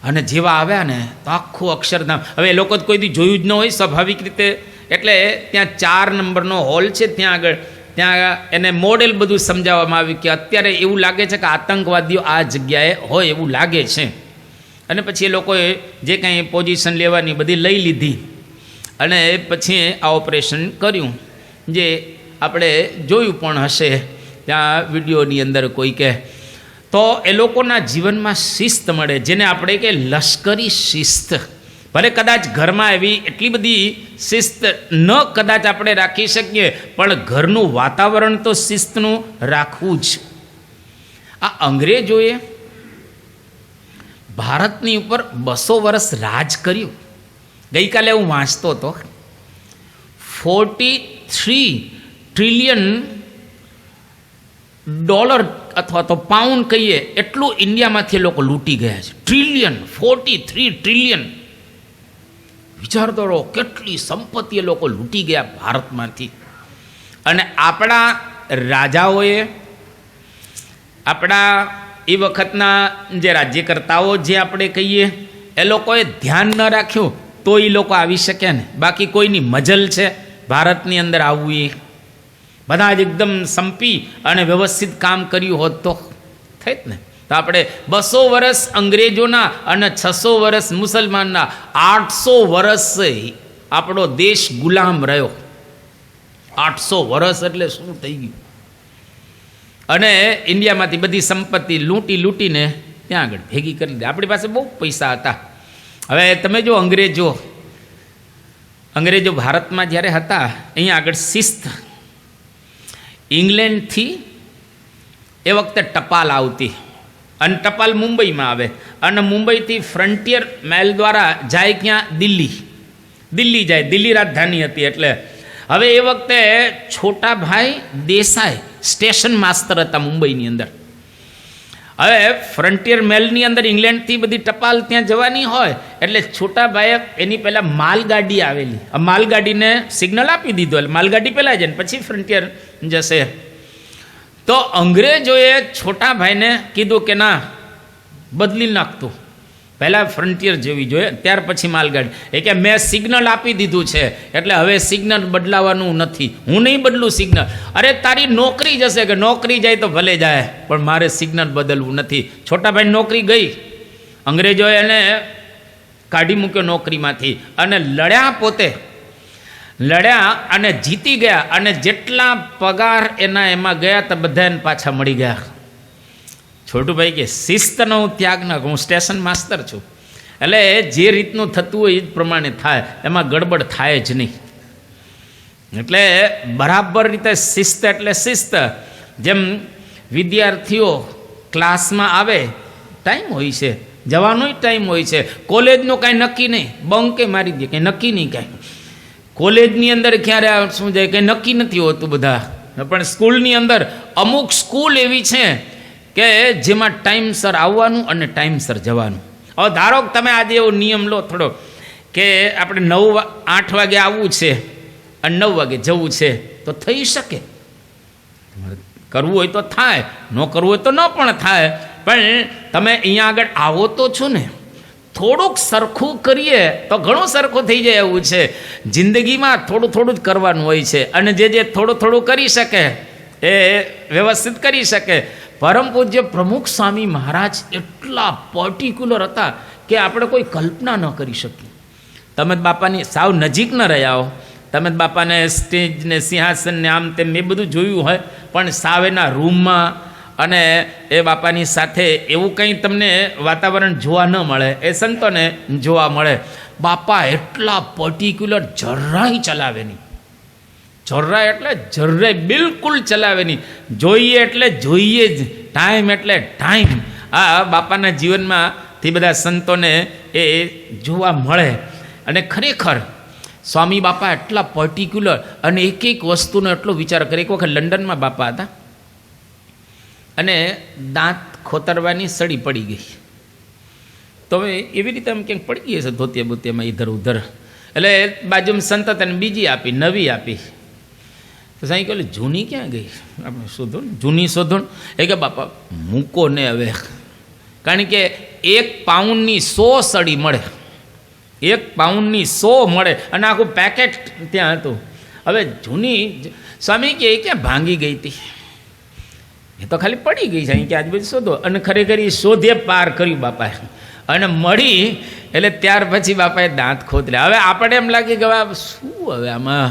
અને જેવા આવ્યા ને તો આખું અક્ષરધામ, હવે એ લોકો કોઈ દી જોયું જ ન હોય સ્વાભાવિક રીતે, એટલે ત્યાં 4 નંબરનો હોલ છે ત્યાં આગળ, ત્યાં એને મોડેલ બધું સમજાવવામાં આવ્યું કે અત્યારે એવું લાગે છે કે આતંકવાદીઓ આ જગ્યાએ હોય એવું લાગે છે. અને પછી એ લોકોએ જે કંઈ પોઝિશન લેવાની બધી લઈ લીધી, અને પછી આ ઓપરેશન કર્યું, જે આપણે જોયું પણ હશે ત્યાં વિડીયોની અંદર કોઈ કે. તો એ લોકોના જીવનમાં શિસ્ત મળે, જેને આપણે કે લશ્કરી શિસ્ત. ભલે કદાચ ઘરમાં એવી એટલી બધી શિસ્ત ન કદાચ આપણે રાખી શકીએ, પણ ઘરનું વાતાવરણ તો શિસ્તનું રાખવું જ. આ અંગ્રેજોએ ભારતની ઉપર 200 વર્ષ રાજ કર્યું. ગઈકાલે હું વાંચતો હતો, 43 ટ્રિલિયન ડોલર અથવા તો પાઉન્ડ કહીએ એટલું ઇન્ડિયામાંથી લોકો લૂંટી ગયા છે. Trillion, 43 trillion. વિચાર કરો કેટલી સંપત્તિ એ લોકો લૂંટી ગયા ભારતમાંથી. અને આપણા રાજાઓએ, આપણા એ વખતના જે રાજ્યકર્તાઓ જે આપણે કહીએ એ લોકોએ ધ્યાન ન રાખ્યું તો એ લોકો આવી શક્યા ને. બાકી કોઈની મજલ છે ભારતની અંદર આવવું? એ બધા જ એકદમ સંપી અને વ્યવસ્થિત કામ કર્યું હોત તો થઈ જ ને. તો આપણે 200 વર્ષ અંગ્રેજોના અને 600 વર્ષ મુસલમાનના 800 વર્ષ આપણો દેશ ગુલામ રહ્યો. 800 વર્ષ એટલે શું થઈ ગયું? અને ઇન્ડિયામાંથી બધી સંપત્તિ લૂંટીને ત્યાં આગળ ભેગી કરી દીધી. આપણી પાસે બહુ પૈસા હતા. હવે તમે જો અંગ્રેજો ભારતમાં જ્યારે હતા, અહીંયા આગળ શિસ્ત, ઇંગ્લેન્ડથી એ વખતે ટપાલ આવતી અને ટપાલ મુંબઈમાં આવે અને મુંબઈથી ફ્રન્ટિયર મેલ દ્વારા જાય ક્યાં? દિલ્હી જાય. દિલ્હી રાજધાની હતી. એટલે હવે એ વખતે છોટાભાઈ દેસાઈ સ્ટેશન માસ્તર હતા મુંબઈની અંદર. હવે ફ્રન્ટિયર મેલની અંદર ઇંગ્લેન્ડથી બધી ટપાલ ત્યાં જવાની હોય એટલે છોટાભાઈએ એની પહેલાં માલગાડી આવેલી, માલગાડીને સિગ્નલ આપી દીધું એટલે માલગાડી પહેલાં જાય ને પછી ફ્રન્ટિયર જશે. તો અંગ્રેજોએ છોટાભાઈને કીધું કે ના, બદલી નાખતું, પહેલાં ફ્રન્ટિયર જેવી જોઈએ ત્યાર પછી માલગાડી. એ કે મેં સિગ્નલ આપી દીધું છે એટલે હવે સિગ્નલ બદલાવાનું નથી, હું નહીં બદલું સિગ્નલ. અરે તારી નોકરી જશે. કે નોકરી જાય તો ભલે જાય પણ મારે સિગ્નલ બદલવું નથી. છોટાભાઈ નોકરી ગઈ, અંગ્રેજોએ એને કાઢી મૂક્યો નોકરીમાંથી અને લડ્યા, પોતે લડ્યા અને જીતી ગયા અને જેટલા પગાર એમાં ગયા તો બધાને પાછા મળી ગયા. છોટુભાઈ કે શિસ્તનો ત્યાગ ન, હું સ્ટેશન માસ્તર છું એટલે જે રીતનું થતું હોય એ જ પ્રમાણે થાય, એમાં ગડબડ થાય જ નહીં. એટલે બરાબર રીતે શિસ્ત એટલે શિસ્ત. જેમ વિદ્યાર્થીઓ ક્લાસમાં આવે, ટાઈમ હોય છે, જવાનો ટાઈમ હોય છે. કોલેજનું કાંઈ નક્કી નહીં, બંકે મારી દે, કંઈ નક્કી નહીં કાંઈ. કોલેજની અંદર ક્યારે શું જાય કંઈ નક્કી નથી હોતું બધા. પણ સ્કૂલની અંદર અમુક સ્કૂલ એવી છે કે જેમાં ટાઈમસર આવવાનું અને ટાઈમસર જવાનું. હવે ધારો કે તમે આજે એવો નિયમ લો થોડો કે આપણે 8 વાગે આવવું છે અને 9 વાગે જવું છે, તો થઈ શકે. કરવું હોય તો થાય, ન કરવું હોય તો ન પણ થાય. પણ તમે અહીંયા આગળ આવો તો છો ને, થોડુંક સરખું કરીએ તો ઘણું સરખું થઈ જાય એવું છે. જિંદગીમાં થોડું થોડું જ કરવાનું હોય છે અને જે થોડું થોડું કરી શકે એ વ્યવસ્થિત કરી શકે. પરમ પૂજ્ય પ્રમુખ સ્વામી મહારાજ એટલા પર્ટિક્યુલર હતા કે આપણે કોઈ કલ્પના ન કરી શકીએ. તમે બાપાની સાવ નજીક ન રહ્યા હો, તમે બાપાને સ્ટેજને સિંહાસનને આમ તેમ એ બધું જોયું હોય પણ સાવ એના રૂમમાં અને એ બાપાની સાથે એવું કંઈ તમને વાતાવરણ જોવા ન મળે, એ સંતોને જોવા મળે. બાપા એટલા પર્ટિક્યુલર, જરાય ચલાવે નહીં, જરાય એટલે જરાય બિલકુલ ચલાવે નહીં. જોઈએ એટલે જોઈએ જ, ટાઈમ એટલે ટાઈમ. આ બાપાના જીવનમાંથી બધા સંતોને એ જોવા મળે. અને ખરેખર સ્વામી બાપા એટલા પર્ટિક્યુલર અને એક વસ્તુનો એટલો વિચાર કરે. એક વખત લંડનમાં બાપા હતા અને દાંત ખોતરવાની સળી પડી ગઈ. તો હવે એવી રીતે આમ ક્યાંક પડી ગઈ હશે ધોતિયા બોતિયામાં ઇધર ઉધર, એટલે બાજુમાં સંત હતા ને બીજી આપી, નવી આપી. તો સાંઈ કહ્યું જૂની ક્યાં ગઈ, આપણે શોધો ને, જૂની શોધો ને. એ કે બાપા મૂકો ને હવે, કારણ કે 1 પાઉન્ડની 100 સળી મળે, 1 પાઉન્ડની 100 મળે અને આખું પેકેટ ત્યાં હતું. હવે જૂની સ્વામી કે એ ક્યાં ભાંગી ગઈ હતી, એ તો ખાલી પડી ગઈ છે, અહીં કે આજુબાજુ શોધો. અને ખરેખર એ શોધે પાર કર્યું બાપાએ અને મળી. એટલે ત્યાર પછી બાપાએ દાંત ખોતર્યા. હવે આપણે એમ લાગે કે હવે શું, હવે આમાં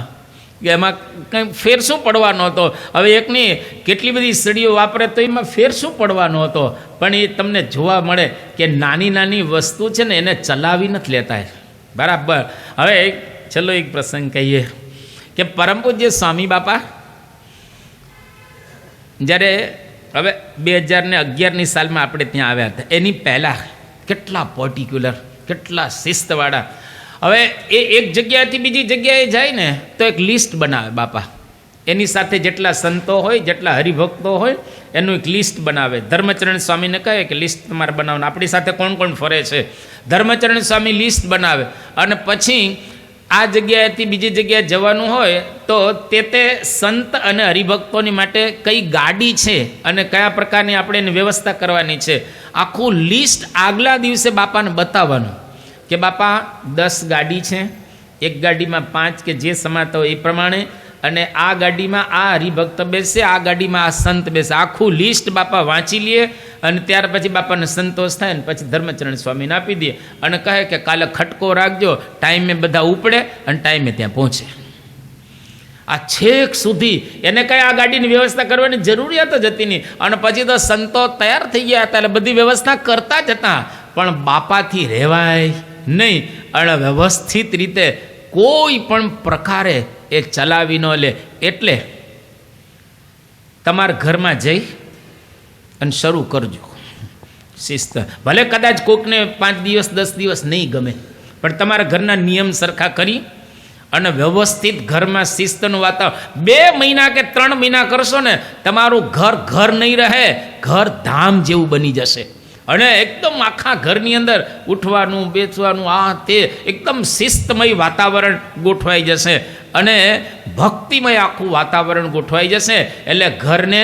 કે એમાં કંઈ ફેર શું પડવાનો હતો. હવે એકની કેટલી બધી સળીઓ વાપરે તો એમાં ફેર શું પડવાનો હતો. પણ એ તમને જોવા મળે કે નાની નાની વસ્તુ છે ને એને ચલાવી નથી લેતા. બરાબર. હવે ચલો એક પ્રસંગ કહીએ કે પરમ પૂજ્ય સ્વામી બાપા જ્યારે હવે 2011ની સાલમાં આપણે ત્યાં આવ્યા હતા, એની પહેલાં કેટલા પર્ટિક્યુલર, કેટલા શિસ્તવાળા. હવે એ એક જગ્યાએથી બીજી જગ્યાએ જાય ને તો એક લિસ્ટ બનાવે બાપા એની સાથે જેટલા સંતો હોય, જેટલા હરિભક્તો હોય, એનું એક લિસ્ટ બનાવે. ધર્મચરણ સ્વામીને કહે કે લિસ્ટ તમારે બનાવવાનું, આપણી સાથે કોણ કોણ ફરે છે. ધર્મચરણ સ્વામી લિસ્ટ બનાવે અને પછી આ જગ્યાએથી બીજી જગ્યાએ જવાનું હોય તો તે સંત અને હરિભક્તોની માટે કઈ ગાડી છે અને કયા પ્રકારની આપણે એની વ્યવસ્થા કરવાની છે, આખું લિસ્ટ આગલા દિવસે બાપાને બતાવવાનું કે બાપા 10 ગાડી છે, એક ગાડીમાં 5 કે જે સમાતા હોય એ પ્રમાણે, અને આ ગાડીમાં આ હરિભક્ત બેસે, આ ગાડીમાં આ સંત બેસે. આખું લિસ્ટ બાપા વાંચી લે અને ત્યાર પછી બાપાને સંતોષ થાય ને પછી ધર્મચરણ સ્વામીને આપી દે અને કહે કે કાલે ખટકો રાખજો, ટાઈમે બધા ઉપડે અને ટાઈમે ત્યાં પહોંચે. આ છેક સુધી એને કઈ આ ગાડીની વ્યવસ્થા કરવાની જરૂરિયાત જ હતી નહીં. અને પછી તો સંતો તૈયાર થઈ ગયા હતા એટલે બધી વ્યવસ્થા કરતા જ હતા, પણ બાપાથી રહેવાય નહીં અને વ્યવસ્થિત રીતે કોઈ પણ પ્રકારે એ ચલાવી ન લે. એટલે તમારા ઘરમાં જઈ અને શરૂ કરજો શિસ્ત. ભલે કદાચ કોકને 5 દિવસ 10 દિવસ નહીં ગમે, પણ તમારા ઘરના નિયમ સરખા કરી અને વ્યવસ્થિત ઘરમાં શિસ્તનું વાતાવરણ 2 મહિના કે 3 મહિના કરશો ને, તમારું ઘર નહીં રહે, ઘર ધામ જેવું બની જશે. અને એકદમ આખા ઘરની અંદર ઉઠવાનું બેસવાનું આ તે એકદમ શિસ્તમય વાતાવરણ ગોઠવાઈ જશે અને ભક્તિમય આખું વાતાવરણ ગોઠવાઈ જશે. એટલે ઘરને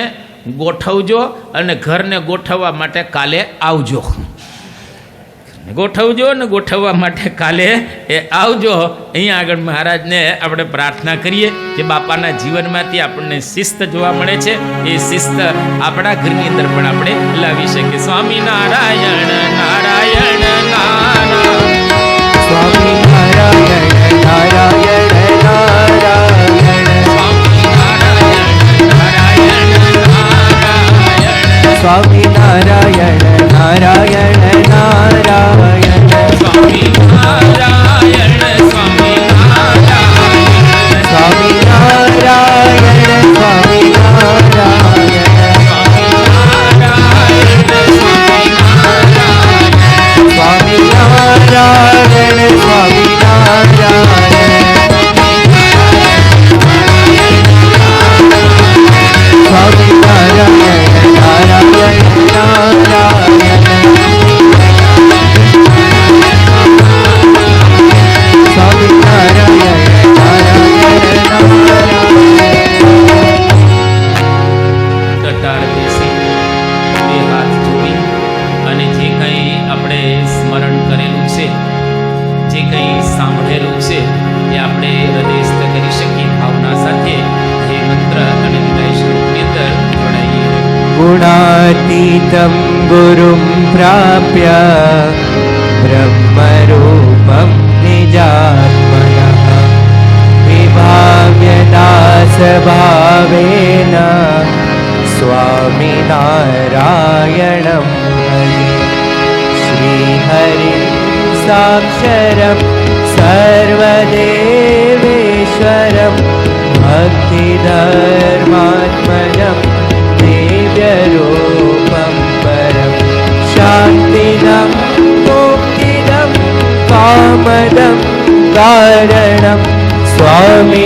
ગોઠવજો અને ઘરને ગોઠવવા માટે કાલે આવજો. ગોઠવજો ને ગોઠવવા માટે કાલે એ આવજો. અહીંયા આગળ મહારાજને આપણે પ્રાર્થના કરીએ કે બાપાના જીવનમાંથી આપણને શિસ્ત જોવા મળે છે, એ શિસ્ત આપણા ઘરની અંદર પણ આપણે લાવી શકીએ. સ્વામી નારાયણ નારાયણ નારાયણ, સ્વામી નારાયણ નારાયણ નારાયણ, સ્વામી નારાયણ નારાયણ નારાયણ, સ્વામી નારાયણ નારાયણ નારાયણ, સ્વામી નારાયણ સ્વામી નારાયણ, સ્વામી નારાયણ સ્વામી નારાયણ, સ્વામી નારાયણ સ્વામી નારાયણ, સ્વામી નારાયણ સ્વામી નારાયણ, સ્વામી નારાયણ નારાયણ નારાયણ, સ્વામી નારાયણ નારાયણ નારાયણ. ટટાર બેસી 2 હાથ જોડી અને જે કંઈ આપણે સ્મરણ કરેલું છે, જે કંઈ સાંભળેલું છે એ આપણે હૃદયસ્થ કરી શકીએ ભાવના સાથે એ મંત્ર અને વિદાય શ્લોકની અંદર જોડાઈએ. ગુણાતીતમ ગુરુમ પ્રાપ્ય બ્રહ્મરૂપમ નિજાત્મનઃ વિભાવ્ય દાસભાવેન સ્વામિનારાયણં હરિ શ્રીહરિ સાક્ષરં સર્વદેવેશ્વરં ભક્તિધર્માત્મજં દિવ્યરૂપં પરમ શાંતિદં મુક્તિદં કામદં કારણં સ્વામિનારાયણ